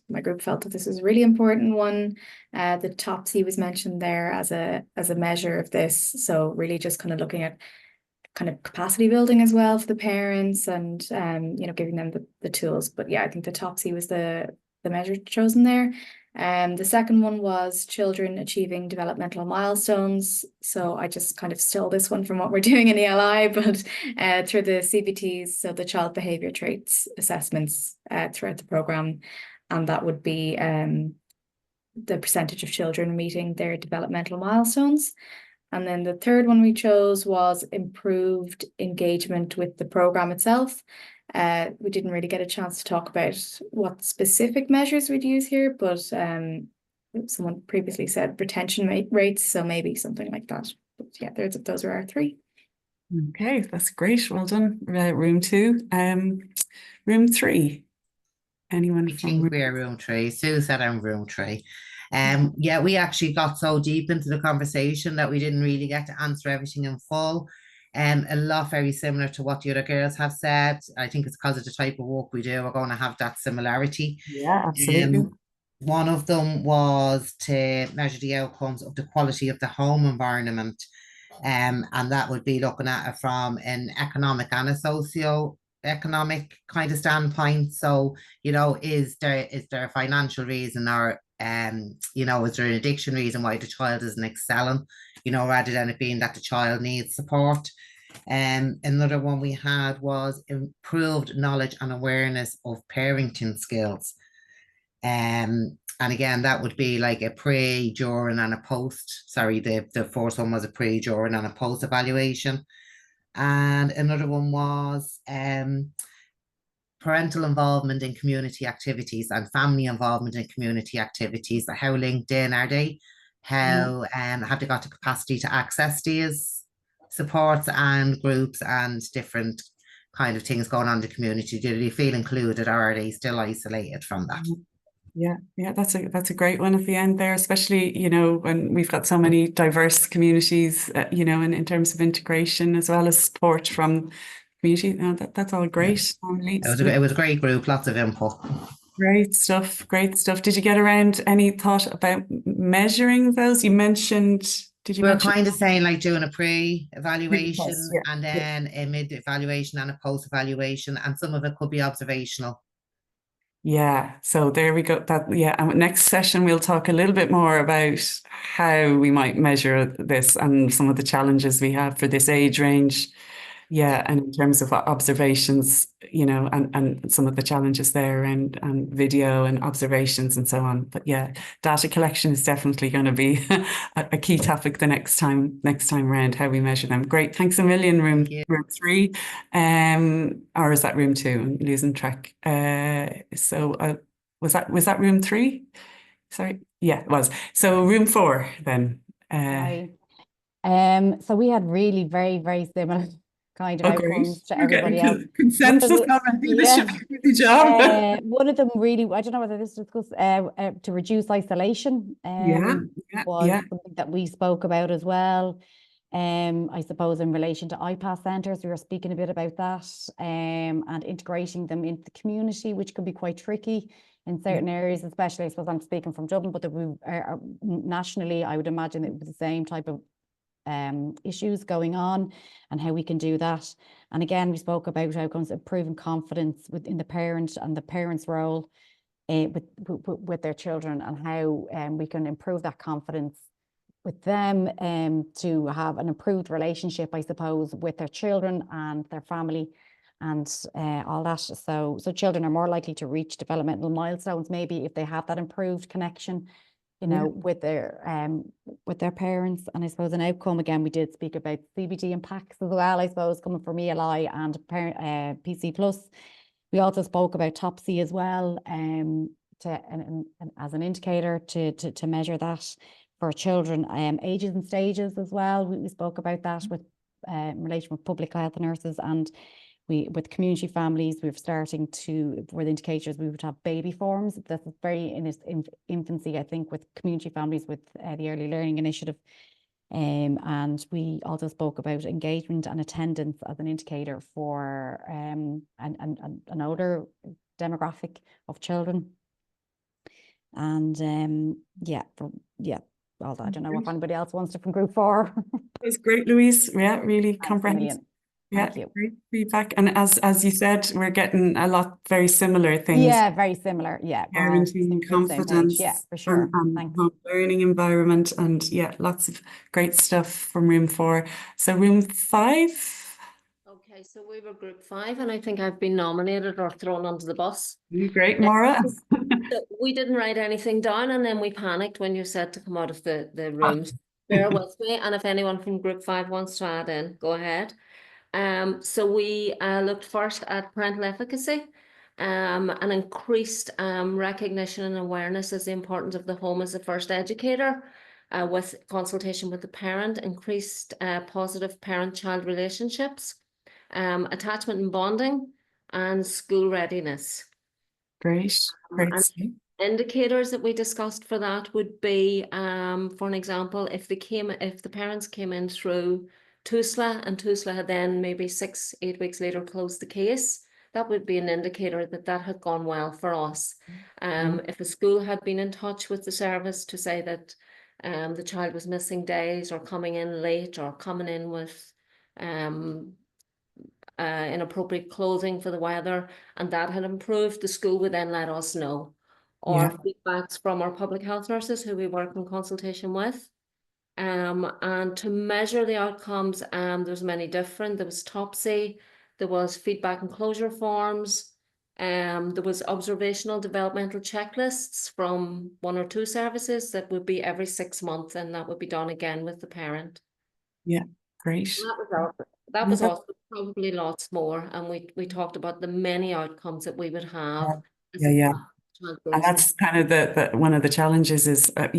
my group felt that this was a really important one. The Topsy was mentioned there as a measure of this. So really just kind of looking at kind of capacity building as well for the parents, and giving them the tools. But yeah, I think the Topsy was the measure chosen there. The second one was children achieving developmental milestones. So I just kind of stole this one from what we're doing in ELI, but through the CBTs, so the child behaviour traits assessments throughout the programme, and that would be the percentage of children meeting their developmental milestones. And then the third one we chose was improved engagement with the programme itself. We didn't really get a chance to talk about what specific measures we'd use here, but someone previously said retention rates, so maybe something like that. But yeah, those are our 3. Okay, that's great. Well done. Room 2. Room 3. Anyone from we're room 3. Sue said I'm room 3. Yeah, we actually got so deep into the conversation that we didn't really get to answer everything in full. A lot very similar to what the other girls have said. I think it's because of the type of work we do, we're going to have that similarity. Yeah, absolutely. One of them was to measure the outcomes of the quality of the home environment. And that would be looking at it from an economic and a socio-economic kind of standpoint. So, is there a financial reason, or is there an addiction reason why the child isn't excelling, rather than it being that the child needs support. Another one we had was improved knowledge and awareness of parenting skills. And again, that would be like a pre, during, and a post. Sorry, the first one was a pre, during, and a post evaluation. And another one was parental involvement in community activities and family involvement in community activities. How linked in are they? How have they got the capacity to access these supports and groups and different kind of things going on in the community? Do they feel included, or are they still isolated from that? Yeah, that's a great one at the end there, especially, when we've got so many diverse communities, in terms of integration as well as support from community. That's all great. It was a great group, lots of input. Great stuff. Did you get around any thought about measuring those? You mentioned, We're kind of saying like doing a pre-evaluation and yeah. then a mid-evaluation and a post-evaluation, and some of it could be observational. Yeah, so there we go. And next session we'll talk a little bit more about how we might measure this and some of the challenges we have for this age range. Yeah, and in terms of observations, and some of the challenges there, and video and observations and so on. But yeah, data collection is definitely going to be a key topic the next time around, how we measure them. Great, thanks a million. Room 3, or is that room 2? I'm losing track. So was that room 3? Sorry, yeah, it was. So room 4 then. So we had really very, very similar kind of outcomes to We're getting everybody else. consensus already. This should be a good job. One of them really, I don't know whether this was discussed, to reduce isolation was something that we spoke about as well. I suppose in relation to iPass centres, we were speaking a bit about that, and integrating them into the community, which can be quite tricky in certain areas, especially, I suppose I'm speaking from Dublin, but nationally, I would imagine it would be the same type of issues going on, and how we can do that. And again, we spoke about outcomes, improving confidence within the parent and the parent's role with their children, and how we can improve that confidence with them to have an improved relationship, I suppose, with their children and their family and all that. So children are more likely to reach developmental milestones, maybe if they have that improved connection, you know, with their parents. And I suppose an outcome, again, we did speak about CBD impacts as well, I suppose, coming from ELI and PC Plus. We also spoke about TOPSY as well, as an indicator to measure that for children, ages and stages as well. We spoke about that with in relation with public health nurses, and with community families, we're starting to, for the indicators, we would have baby forms. That's very in its infancy, I think, with community families with the Early Learning Initiative. And we also spoke about engagement and attendance as an indicator for an older demographic of children. And all that. I don't know if anybody else wants to from group 4. That's great, Louise. Yeah, really comprehensive. Yeah, Thank you. Great feedback. And as you said, we're getting a lot very similar things. Yeah, very similar. Yeah, Parenting, confidence, yeah, for sure. and home learning environment, and lots of great stuff from room 4. So room 5. Okay, so we were group 5, and I think I've been nominated or thrown under the bus. Great, Maura. So we didn't write anything down, and then we panicked when you said to come out of the rooms. Bear with me, and if anyone from group 5 wants to add in, go ahead. So we looked first at parental efficacy, and increased recognition and awareness as the importance of the home as the first educator, with consultation with the parent, increased positive parent-child relationships, attachment and bonding, and school readiness. Great. Indicators that we discussed for that would be, for an example, if the parents came in through TUSLA, and TUSLA had then maybe 6-8 weeks later closed the case, that would be an indicator that had gone well for us. If a school had been in touch with the service to say that the child was missing days, or coming in late, or coming in with inappropriate clothing for the weather, and that had improved, the school would then let us know. Or feedbacks from our public health nurses who we work in consultation with. And to measure the outcomes, there's many different. There was TOPSY, there was feedback and closure forms, there was observational developmental checklists from 1 or 2 services that would be every 6 months, and that would be done again with the parent. Yeah, great. That was also probably lots more, and we talked about the many outcomes that we would have. Yeah. And that's kind of the one of the challenges is not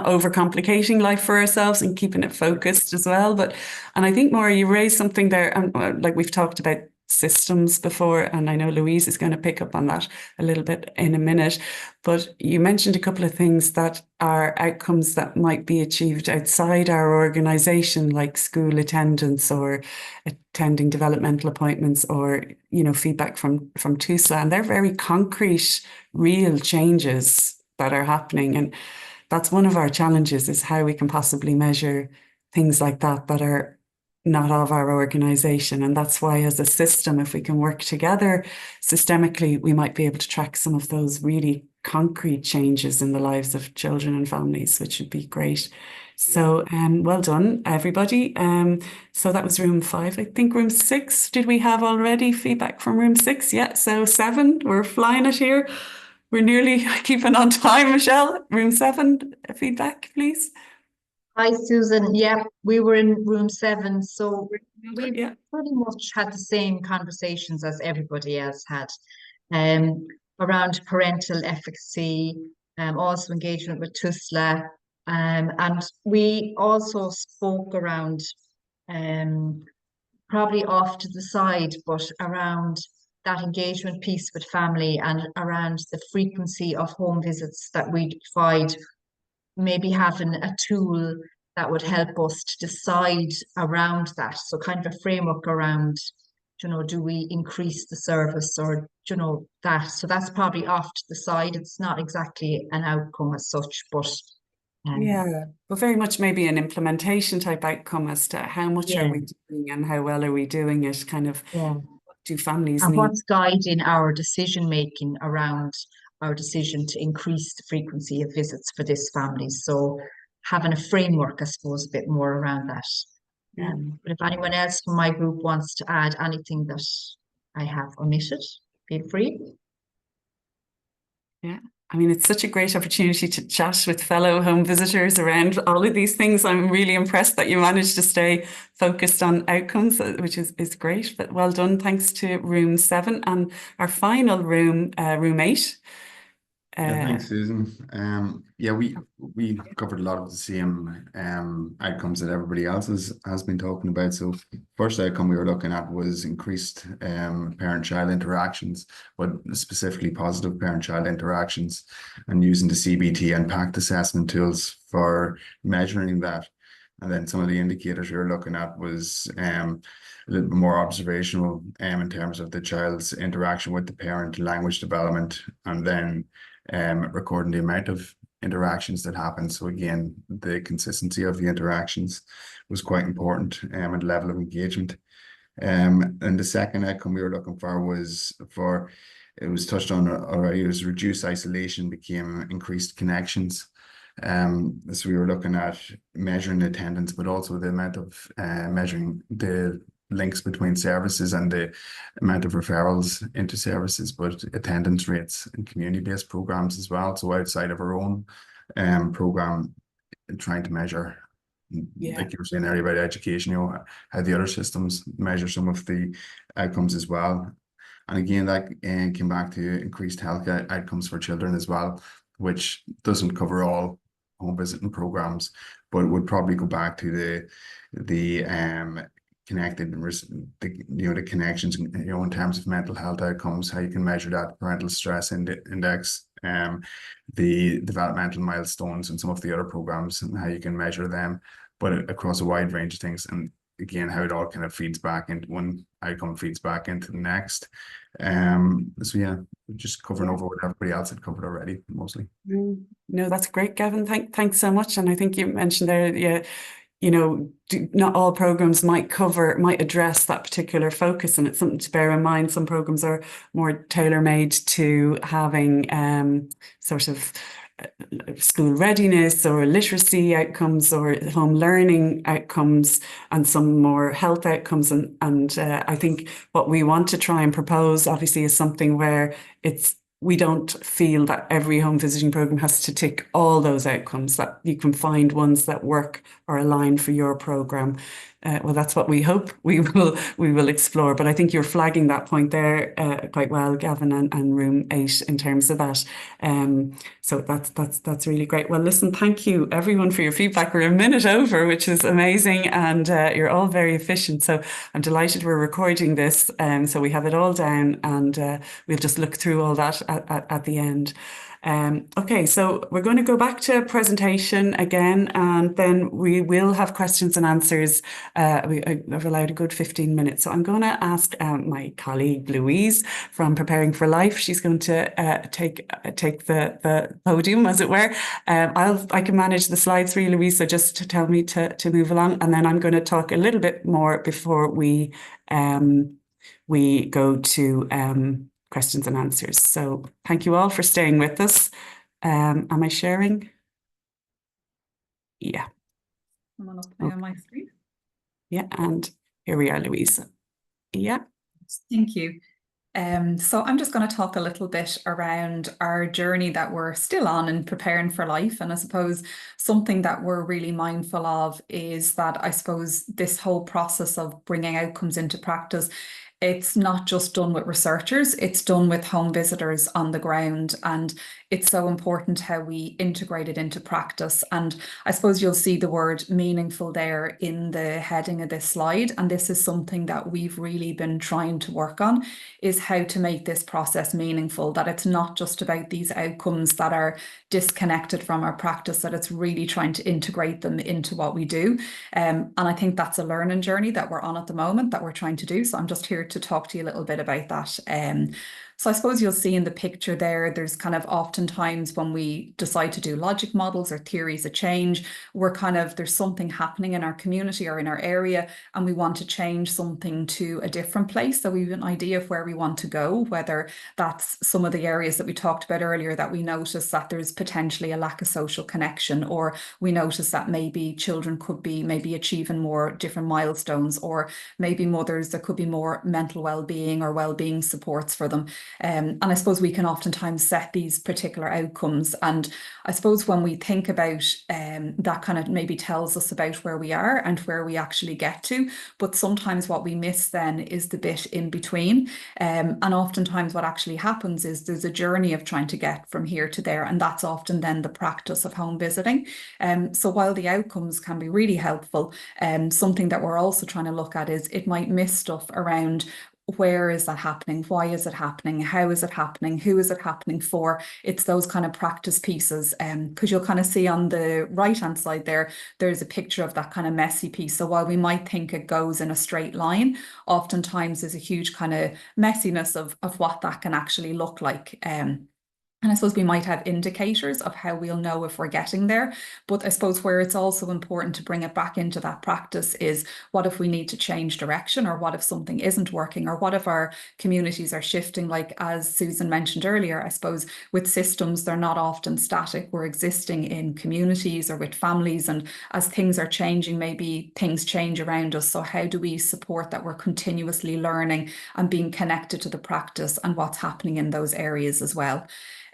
overcomplicating life for ourselves and keeping it focused as well. And I think, Maura, you raised something there, like we've talked about systems before, and I know Louise is going to pick up on that a little bit in a minute, but you mentioned a couple of things that are outcomes that might be achieved outside our organisation, like school attendance or attending developmental appointments, or feedback from TUSLA, and they're very concrete, real changes that are happening. And that's one of our challenges, is how we can possibly measure things like that are not of our organisation. And that's why, as a system, if we can work together systemically, we might be able to track some of those really concrete changes in the lives of children and families, which would be great. So well done, everybody. So that was room 5. I think room 6, did we have already feedback from room 6? Yeah, so 7, we're flying it here. We're nearly keeping on time, Michelle. Room 7, feedback, please. Hi, Susan. Yeah, we were in room 7, so we pretty much had the same conversations as everybody else had, around parental efficacy, also engagement with TUSLA, and we also spoke around probably off to the side, but around that engagement piece with family and around the frequency of home visits that we provide, maybe having a tool that would help us to decide around that. So kind of a framework around, do we increase the service or, that. So that's probably off to the side. It's not exactly an outcome as such, but yeah, but very much maybe an implementation type outcome as to how much are we doing and how well are we doing it, kind of what do families and need. what's guiding our decision making around our decision to increase the frequency of visits for this family. So having a framework, I suppose, a bit more around that. But if anyone else from my group wants to add anything that I have omitted, feel free. Yeah, I mean, it's such a great opportunity to chat with fellow home visitors around all of these things. I'm really impressed that you managed to stay focused on outcomes, which is great. But well done. Thanks to room 7 and our final room, room 8. Yeah, thanks, Susan. Yeah, we covered a lot of the same outcomes that everybody else has been talking about. So first outcome we were looking at was increased parent-child interactions, but specifically positive parent-child interactions, and using the CBT and PACT assessment tools for measuring that. And then some of the indicators we were looking at was a little bit more observational in terms of the child's interaction with the parent, language development, and then recording the amount of interactions that happen. So again, the consistency of the interactions was quite important, and level of engagement. And the second outcome we were looking for was it was touched on already, it was reduced isolation became increased connections. So we were looking at measuring attendance, but also the amount of measuring the links between services and the amount of referrals into services, but attendance rates and community-based programs as well. So outside of our own program, trying to measure, like you were saying earlier about education, how the other systems measure some of the outcomes as well. And again, that came back to increased health outcomes for children as well, which doesn't cover all home visiting programs, but would probably go back to the connected, the connections, in terms of mental health outcomes, how you can measure that, parental stress index, the developmental milestones and some of the other programs and how you can measure them, but across a wide range of things. And again, how it all kind of feeds back into one outcome, feeds back into the next. So yeah, just covering over what everybody else had covered already, mostly. No, that's great, Gavin. Thanks so much. And I think you mentioned there, not all programs might address that particular focus, and it's something to bear in mind. Some programs are more tailor-made to having sort of school readiness or literacy outcomes or home learning outcomes, and some more health outcomes. And I think what we want to try and propose, obviously, is something where we don't feel that every home visiting program has to tick all those outcomes, that you can find ones that work or align for your program. Well, that's what we hope we will explore. But I think you're flagging that point there quite well, Gavin, and room 8 in terms of that. So that's really great. Well, listen, thank you everyone for your feedback. We're a minute over, which is amazing, and you're all very efficient. So I'm delighted we're recording this, so we have it all down, and we'll just look through all that at the end. Okay, so we're going to go back to presentation again, and then we will have questions and answers. I've allowed a good 15 minutes. So I'm going to ask my colleague Louise from Preparing for Life. She's going to take the podium, as it were. I can manage the slides for you, Louise, so just to tell me to move along, and then I'm going to talk a little bit more before we go to questions and answers. So thank you all for staying with us. Am I sharing? Yeah. I'm on up now on my screen. Yeah, and here we are, Louise. Yeah. Thank you. So I'm just going to talk a little bit around our journey that we're still on in Preparing for Life. And I suppose something that we're really mindful of is that I suppose this whole process of bringing outcomes into practice it's not just done with researchers, it's done with home visitors on the ground. And it's so important how we integrate it into practice. And I suppose you'll see the word meaningful there in the heading of this slide. And this is something that we've really been trying to work on, is how to make this process meaningful, that it's not just about these outcomes that are disconnected from our practice, that it's really trying to integrate them into what we do. And I think that's a learning journey that we're on at the moment, that we're trying to do. So I'm just here to talk to you a little bit about that. So I suppose you'll see in the picture there, there's kind of oftentimes when we decide to do logic models or theories of change, there's something happening in our community or in our area, and we want to change something to a different place. So we have an idea of where we want to go, whether that's some of the areas that we talked about earlier, that we notice that there's potentially a lack of social connection, or we notice that maybe children could be maybe achieving more different milestones, or maybe mothers, there could be more mental well-being or well-being supports for them. And I suppose we can oftentimes set these particular outcomes. And I suppose when we think about that kind of maybe tells us about where we are and where we actually get to. But sometimes what we miss then is the bit in between. And oftentimes what actually happens is there's a journey of trying to get from here to there. And that's often then the practice of home visiting. So while the outcomes can be really helpful, something that we're also trying to look at is it might miss stuff around where is that happening? Why is it happening? How is it happening? Who is it happening for? It's those kind of practice pieces. Because you'll kind of see on the right-hand side there, there's a picture of that kind of messy piece. So while we might think it goes in a straight line, oftentimes there's a huge kind of messiness of what that can actually look like. And I suppose we might have indicators of how we'll know if we're getting there. But I suppose where it's also important to bring it back into that practice is, what if we need to change direction, or what if something isn't working, or what if our communities are shifting? Like, as Susan mentioned earlier, I suppose with systems, they're not often static. We're existing in communities or with families. And as things are changing, maybe things change around us. So how do we support that we're continuously learning and being connected to the practice and what's happening in those areas as well?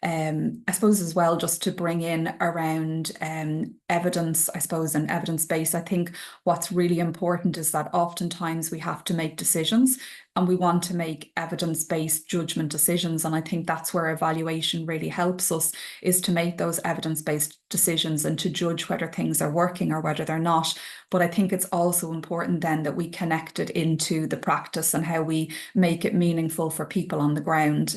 I suppose as well, just to bring in around evidence, I suppose, and evidence base, I think what's really important is that oftentimes we have to make decisions, and we want to make evidence-based judgment decisions. And I think that's where evaluation really helps us, is to make those evidence-based decisions and to judge whether things are working or whether they're not. But I think it's also important then that we connect it into the practice and how we make it meaningful for people on the ground.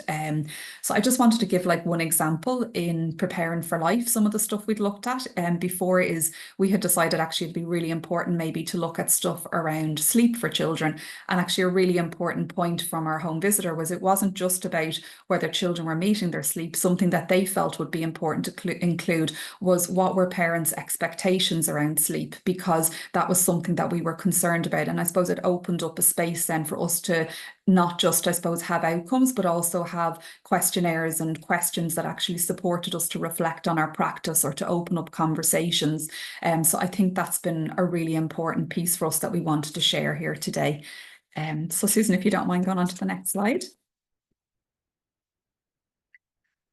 So I just wanted to give like one example in Preparing for Life. Some of the stuff we'd looked at before is we had decided actually it'd be really important maybe to look at stuff around sleep for children. And actually a really important point from our home visitor was it wasn't just about whether children were meeting their sleep. Something that they felt would be important to include was what were parents' expectations around sleep, because that was something that we were concerned about. And I suppose it opened up a space then for us to not just, I suppose, have outcomes, but also have questionnaires and questions that actually supported us to reflect on our practice or to open up conversations. So I think that's been a really important piece for us that we wanted to share here today. So Susan, if you don't mind going on to the next slide.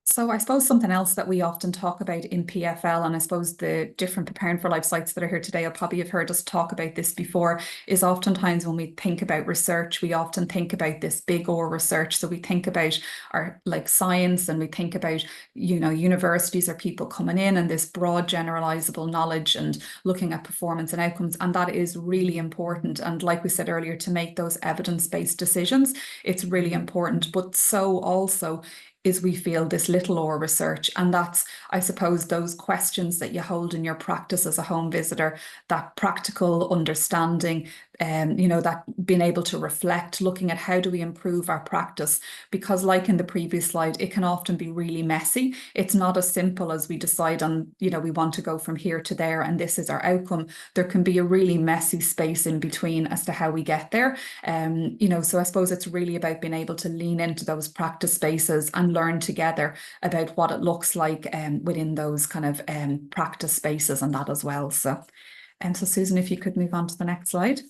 So I suppose something else that we often talk about in PFL, and I suppose the different Preparing for Life sites that are here today will probably have heard us talk about this before, is oftentimes when we think about research, we often think about this big O research. So we think about our like science, and we think about, you know, universities or people coming in and this broad generalizable knowledge and looking at performance and outcomes. And that is really important. And like we said earlier, to make those evidence-based decisions, it's really important. But so also is we feel this little or research. And that's, I suppose, those questions that you hold in your practice as a home visitor, that practical understanding, you know, that being able to reflect, looking at how do we improve our practice? Because like in the previous slide, it can often be really messy. It's not as simple as we decide on, you know, we want to go from here to there and this is our outcome. There can be a really messy space in between as to how we get there. You know, so I suppose it's really about being able to lean into those practice spaces and learn together about what it looks like within those kind of practice spaces and that as well. So Susan, if you could move on to the next slide.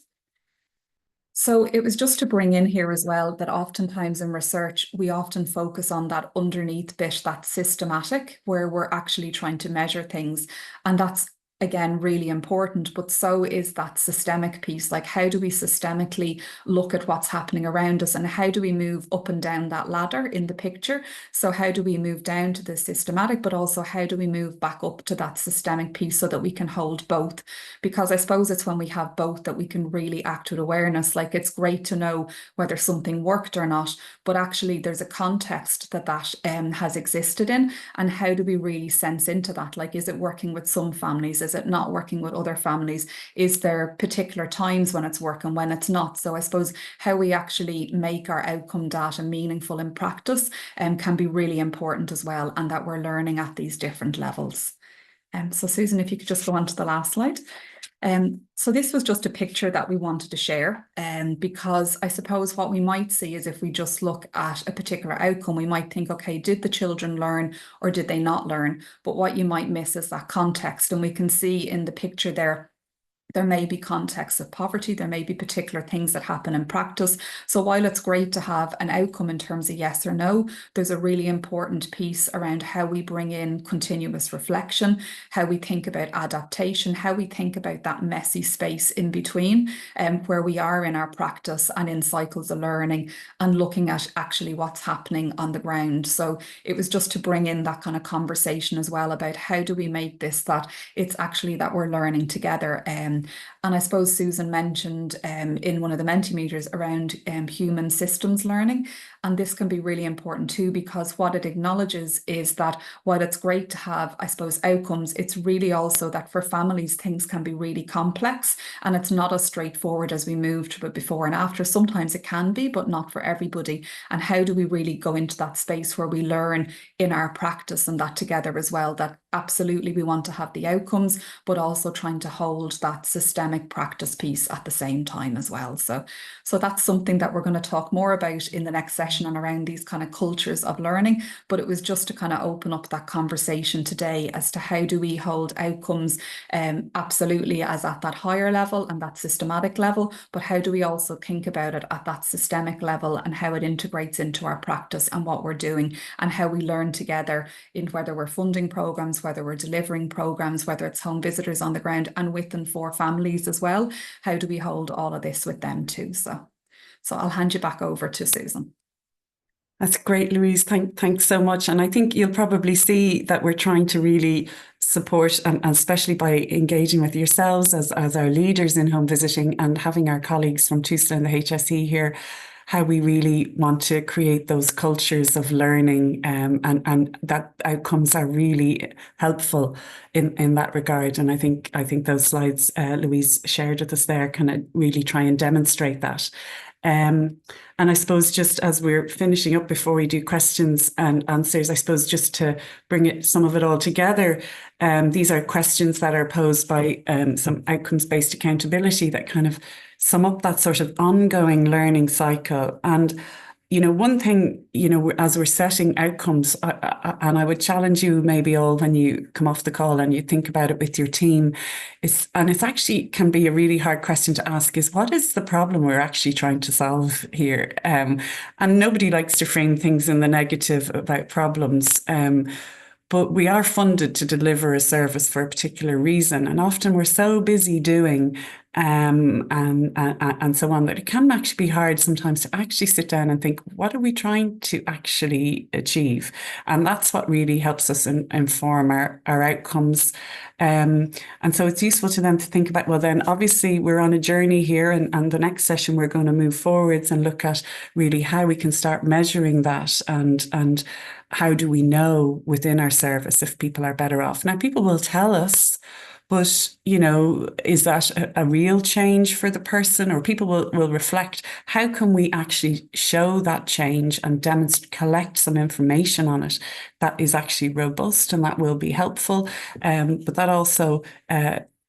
So it was just to bring in here as well that oftentimes in research, we often focus on that underneath bit, that systematic, where we're actually trying to measure things. And that's again, really important, but so is that systemic piece. Like, how do we systemically look at what's happening around us, and how do we move up and down that ladder in the picture? So how do we move down to the systematic, but also how do we move back up to that systemic piece so that we can hold both? Because I suppose it's when we have both that we can really act with awareness. Like, it's great to know whether something worked or not, but actually there's a context that has existed in, and how do we really sense into that? Like, is it working with some families? Is it not working with other families? Is there particular times when it's working, when it's not? So I suppose how we actually make our outcome data meaningful in practice can be really important as well, and that we're learning at these different levels. So Susan, if you could just go on to the last slide. So this was just a picture that we wanted to share, because I suppose what we might see is if we just look at a particular outcome, we might think, okay, did the children learn or did they not learn? But what you might miss is that context. And we can see in the picture there may be contexts of poverty, there may be particular things that happen in practice. So while it's great to have an outcome in terms of yes or no, there's a really important piece around how we bring in continuous reflection, how we think about adaptation, how we think about that messy space in between, where we are in our practice and in cycles of learning, and looking at actually what's happening on the ground. So it was just to bring in that kind of conversation as well about how do we make this that it's actually that we're learning together. And I suppose Susan mentioned in one of the Mentimeters around human systems learning. And this can be really important too, because what it acknowledges is that while it's great to have, I suppose, outcomes, it's really also that for families, things can be really complex, and it's not as straightforward as we moved to it before and after. Sometimes it can be, but not for everybody. And how do we really go into that space where we learn in our practice and that together as well, that absolutely we want to have the outcomes, but also trying to hold that systemic practice piece at the same time as well. So that's something that we're going to talk more about in the next session and around these kind of cultures of learning. But it was just to kind of open up that conversation today as to how do we hold outcomes absolutely as at that higher level and that systematic level, but how do we also think about it at that systemic level and how it integrates into our practice and what we're doing, and how we learn together in whether we're funding programs, whether we're delivering programs, whether it's home visitors on the ground and with and for families as well. How do we hold all of this with them too? So I'll hand you back over to Susan. That's great, Louise. Thanks so much. And I think you'll probably see that we're trying to really support, and especially by engaging with yourselves as our leaders in home visiting and having our colleagues from TUSLA and the HSE here, how we really want to create those cultures of learning, and that outcomes are really helpful in that regard. And I think those slides Louise shared with us there kind of really try and demonstrate that. And I suppose just as we're finishing up before we do questions and answers, I suppose just to bring some of it all together, these are questions that are posed by some outcomes-based accountability that kind of sum up that sort of ongoing learning cycle. And one thing, as we're setting outcomes, and I would challenge you maybe all when you come off the call and you think about it with your team, it's actually can be a really hard question to ask, is what is the problem we're actually trying to solve here? And nobody likes to frame things in the negative about problems. But we are funded to deliver a service for a particular reason. And often we're so busy doing and so on that it can actually be hard sometimes to actually sit down and think, what are we trying to actually achieve? And that's what really helps us inform our outcomes. And so it's useful to them to think about, well, then obviously we're on a journey here, and the next session we're going to move forwards and look at really how we can start measuring that, and how do we know within our service if people are better off? Now, people will tell us, but, is that a real change for the person? Or people will reflect, how can we actually show that change and collect some information on it that is actually robust and that will be helpful? But that also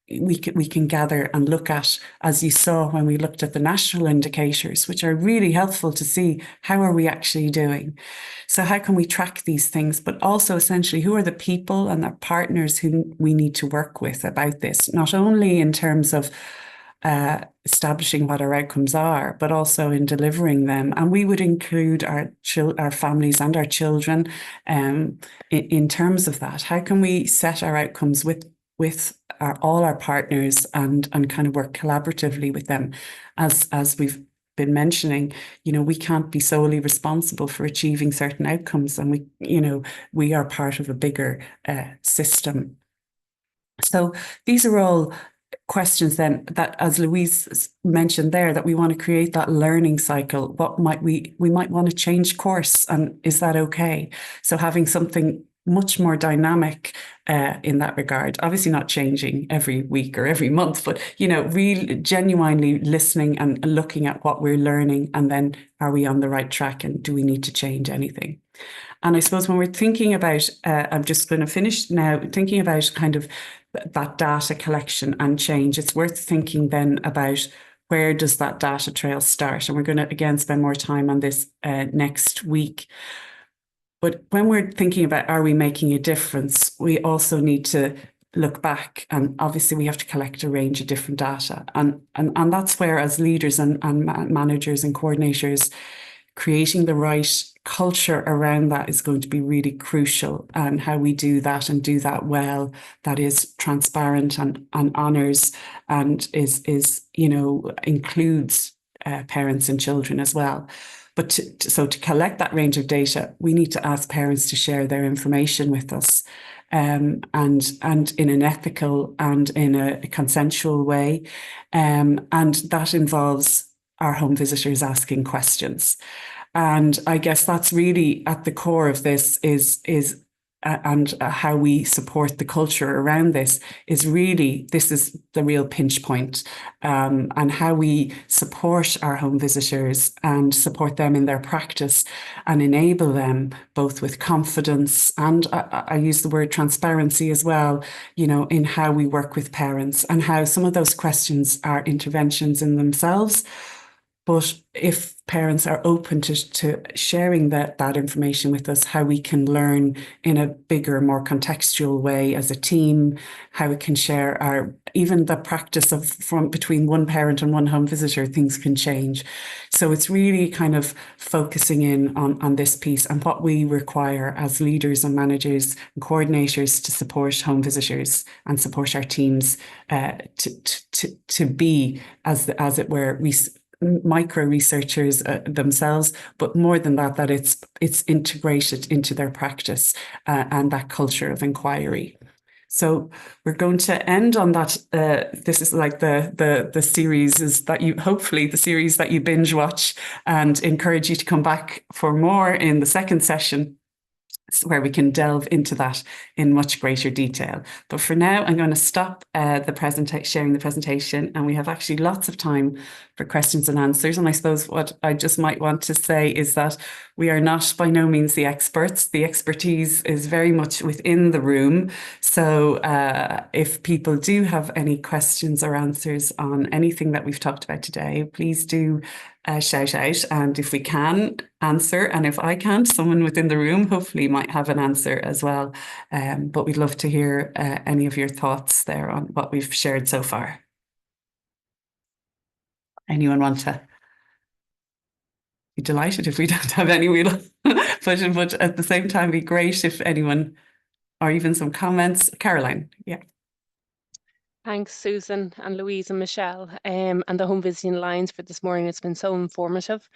we can gather and look at, as you saw when we looked at the national indicators, which are really helpful to see how are we actually doing. So how can we track these things, but also essentially who are the people and the partners who we need to work with about this, not only in terms of establishing what our outcomes are, but also in delivering them. And we would include our families and our children in terms of that. How can we set our outcomes with all our partners and kind of work collaboratively with them. As we've been mentioning, we can't be solely responsible for achieving certain outcomes, and we are part of a bigger system. So these are all questions then that, as Louise mentioned there, that we want to create that learning cycle. What might we might want to change course, and is that okay? So having something much more dynamic in that regard, obviously not changing every week or every month, but really genuinely listening and looking at what we're learning, and then are we on the right track, and do we need to change anything? And I suppose when we're thinking about, I'm just going to finish now, thinking about kind of that data collection and change, it's worth thinking then about where does that data trail start? And we're going to, again, spend more time on this next week. But when we're thinking about, are we making a difference, we also need to look back, and obviously we have to collect a range of different data. And that's where, as leaders and managers and coordinators, creating the right culture around that is going to be really crucial, and how we do that and do that well, that is transparent and honors and is includes parents and children as well. But to collect that range of data, we need to ask parents to share their information with us, and in an ethical and in a consensual way, and that involves our home visitors asking questions. And I guess that's really at the core of this and how we support the culture around this is really, this is the real pinch point, and how we support our home visitors and support them in their practice and enable them both with confidence and I use the word transparency as well, in how we work with parents, and how some of those questions are interventions in themselves. But if parents are open to sharing that information with us, how we can learn in a bigger, more contextual way as a team, how we can share even the practice between one parent and one home visitor, things can change. So it's really kind of focusing in on this piece and what we require as leaders and managers and coordinators to support home visitors and support our teams to be, as it were, micro researchers themselves, but more than that, that it's integrated into their practice and that culture of inquiry. So we're going to end on that. This is like the series is that hopefully the series that you binge watch, and encourage you to come back for more in the second session, where we can delve into that in much greater detail. But for now, I'm going to stop sharing the presentation, and we have actually lots of time for questions and answers. And I suppose what I just might want to say is that we are not by no means the experts. The expertise is very much within the room. So if people do have any questions or answers on anything that we've talked about today, please do shout out, and if we can answer, and if I can't, someone within the room hopefully might have an answer as well. But we'd love to hear any of your thoughts there on what we've shared so far. Anyone want to? Be delighted if we don't have any wheel, but at the same time, be great if anyone, or even some comments. Caroline, yeah. Thanks, Susan and Louise and Michelle, and the Home Visiting Alliance for this morning. It's been so informative.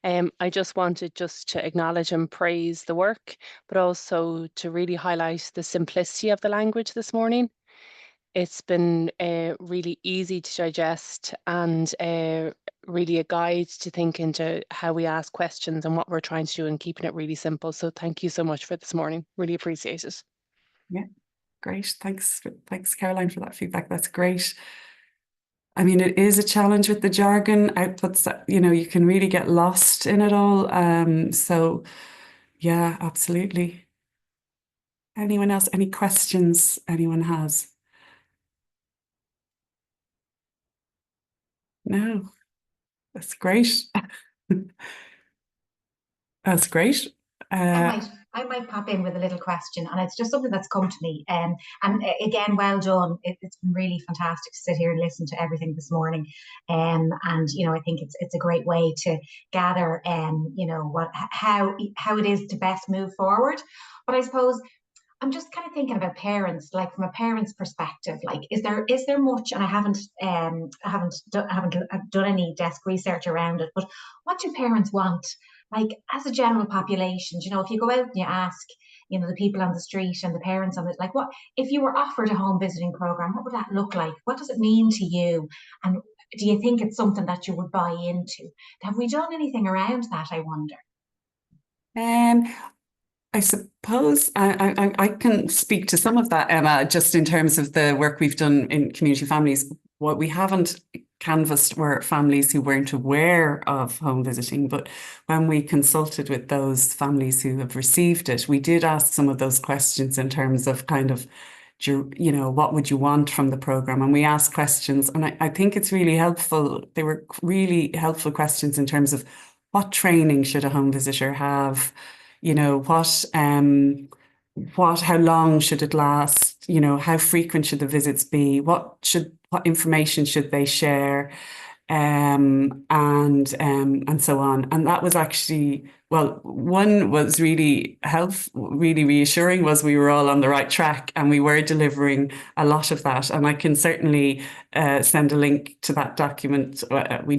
I just wanted to acknowledge and praise the work, but also to really highlight the simplicity of the language this morning. It's been really easy to digest, and really a guide to think into how we ask questions and what we're trying to do, and keeping it really simple. So thank you so much for this morning. Really appreciate it. Yeah. Great. Thanks, Caroline, for that feedback. That's great. I mean, it is a challenge with the jargon outputs that, you can really get lost in it all. So yeah, absolutely. Anyone else? Any questions anyone has? No, that's great. That's great. I might pop in with a little question, and it's just something that's come to me. And again, well done. It's been really fantastic to sit here and listen to everything this morning. And I think it's a great way to gather, how it is to best move forward. But I suppose I'm just kind of thinking about parents, like from a parent's perspective, like is there much, and I haven't done any desk research around it, but what do parents want? Like as a general population, you know, if you go out and you ask, you know, the people on the street and the parents on it, like what if you were offered a home visiting program, what would that look like? What does it mean to you? And do you think it's something that you would buy into? Have we done anything around that, I wonder? I suppose I can speak to some of that, Emma, just in terms of the work we've done in community families. What we haven't canvassed were families who weren't aware of home visiting, but when we consulted with those families who have received it, we did ask some of those questions in terms of kind of, you know, what would you want from the program? And we asked questions, and I think it's really helpful. They were really helpful questions in terms of what training should a home visitor have? You know, how long should it last? You know, how frequent should the visits be? What information should they share? And so on. And that was actually, well, one was really really reassuring, was we were all on the right track and we were delivering a lot of that. And I can certainly send a link to that document. We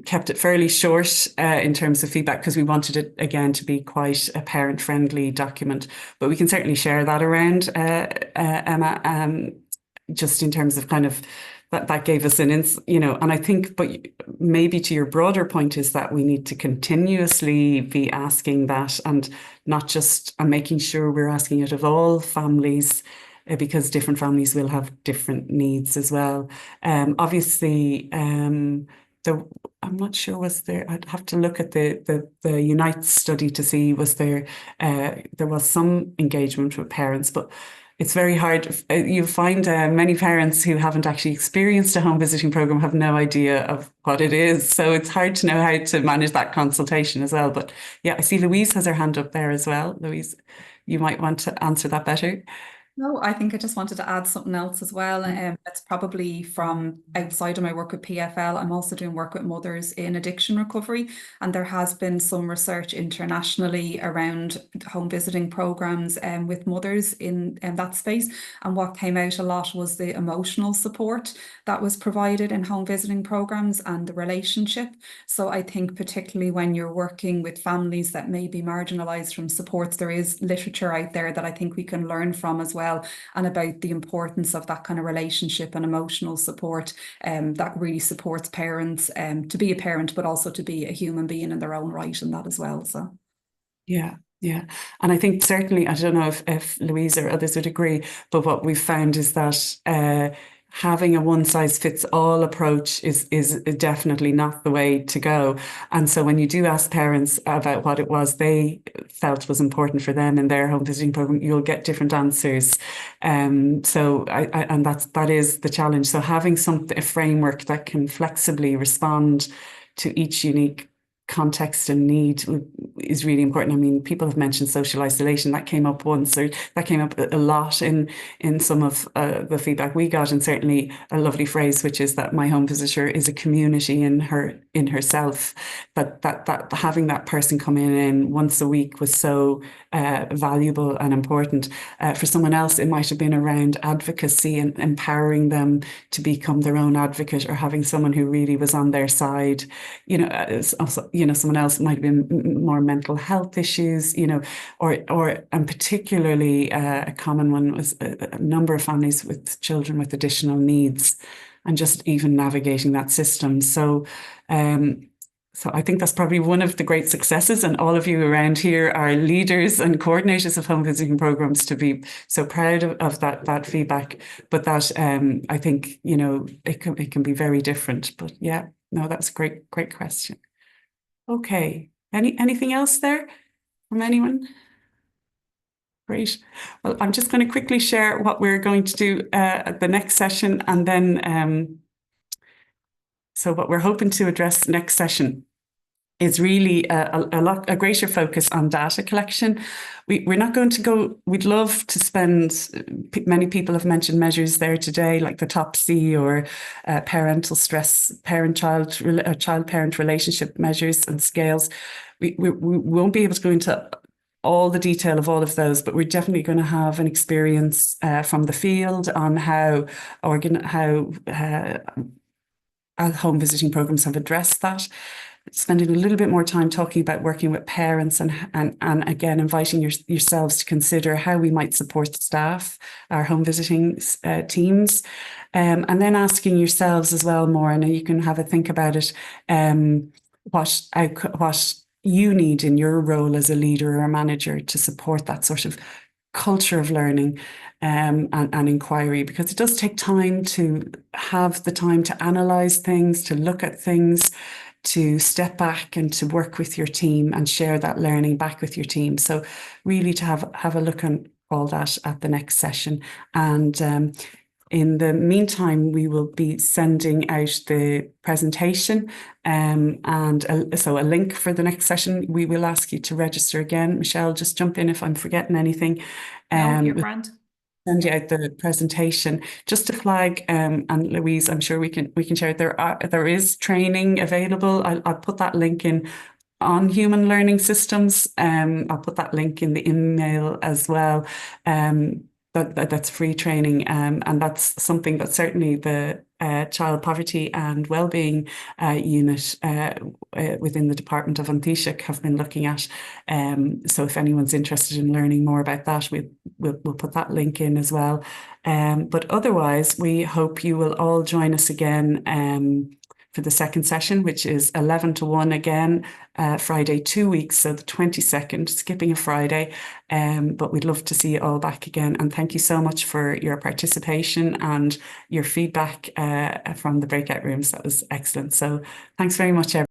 kept it fairly short in terms of feedback because we wanted it again to be quite a parent friendly document, but we can certainly share that around, Emma, just in terms of kind of that gave us you know, and I think, but maybe to your broader point is that we need to continuously be asking that, and not just, and making sure we're asking it of all families, because different families will have different needs as well. Obviously, I'm not sure, was there, I'd have to look at the Unite study to see, was there was some engagement with parents, but it's very hard. You find many parents who haven't actually experienced a home visiting program have no idea of what it is. So it's hard to know how to manage that consultation as well. But yeah, I see Louise has her hand up there as well. Louise, you might want to answer that better. No, I think I just wanted to add something else as well. It's probably from outside of my work with PFL. I'm also doing work with mothers in addiction recovery, and there has been some research internationally around home visiting programs with mothers in that space. And what came out a lot was the emotional support that was provided in home visiting programs and the relationship. So I think particularly when you're working with families that may be marginalised from supports, there is literature out there that I think we can learn from as well, and about the importance of that kind of relationship and emotional support that really supports parents to be a parent, but also to be a human being in their own right, and that as well. So yeah. And I think certainly, I don't know if Louise or others would agree, but what we've found is that having a one-size-fits-all approach is definitely not the way to go. And so when you do ask parents about what it was they felt was important for them in their home visiting program, you'll get different answers. So that is the challenge. So having a framework that can flexibly respond to each unique context and need is really important. I mean, people have mentioned social isolation. That came up once, or that came up a lot in some of the feedback we got, and certainly a lovely phrase, which is that my home visitor is a community in herself. That having that person come in once a week was so valuable and important. For someone else, it might have been around advocacy and empowering them to become their own advocate, or having someone who really was on their side. You know, also, you know, someone else might have been more mental health issues, you know, and particularly a common one was a number of families with children with additional needs, and just even navigating that system. So I think that's probably one of the great successes, and all of you around here are leaders and coordinators of home visiting programs, to be so proud of that feedback. But that I think, you know, it can be very different. But yeah, no, that's a great question. Okay, anything else there from anyone? Great. Well, I'm just going to quickly share what we're going to do at the next session, and then so what we're hoping to address next session is really a greater focus on data collection. We're not going to go, we'd love to spend, many people have mentioned measures there today, like the TOPC or parental stress, child-parent relationship measures and scales. We won't be able to go into all the detail of all of those, but we're definitely going to have an experience from the field on how home visiting programs have addressed that. Spending a little bit more time talking about working with parents and again inviting yourselves to consider how we might support the staff, our home visiting teams, and then asking yourselves as well more, and you can have a think about it, what you need in your role as a leader or a manager to support that sort of culture of learning and inquiry, because it does take time to have the time to analyse things, to look at things, to step back and to work with your team and share that learning back with your team. So really to have a look at all that at the next session. And in the meantime, we will be sending out the presentation so a link for the next session. We will ask you to register again. Michelle, just jump in if I'm forgetting anything. No, you're grand. Send you out the presentation just to flag, and Louise, I'm sure we can share it. There is training available. I'll put that link in on human learning systems. I'll put that link in the email as well. That's free training, and that's something that certainly the Child Poverty and Wellbeing unit within the Department of An Taoiseach have been looking at. So if anyone's interested in learning more about that, we'll put that link in as well. But otherwise, we hope you will all join us again for the second session, which is 11 to 1 again, Friday 2 weeks, so the 22nd, skipping a Friday. But we'd love to see you all back again. And thank you so much for your participation and your feedback from the breakout rooms. That was excellent. So thanks very much, everyone.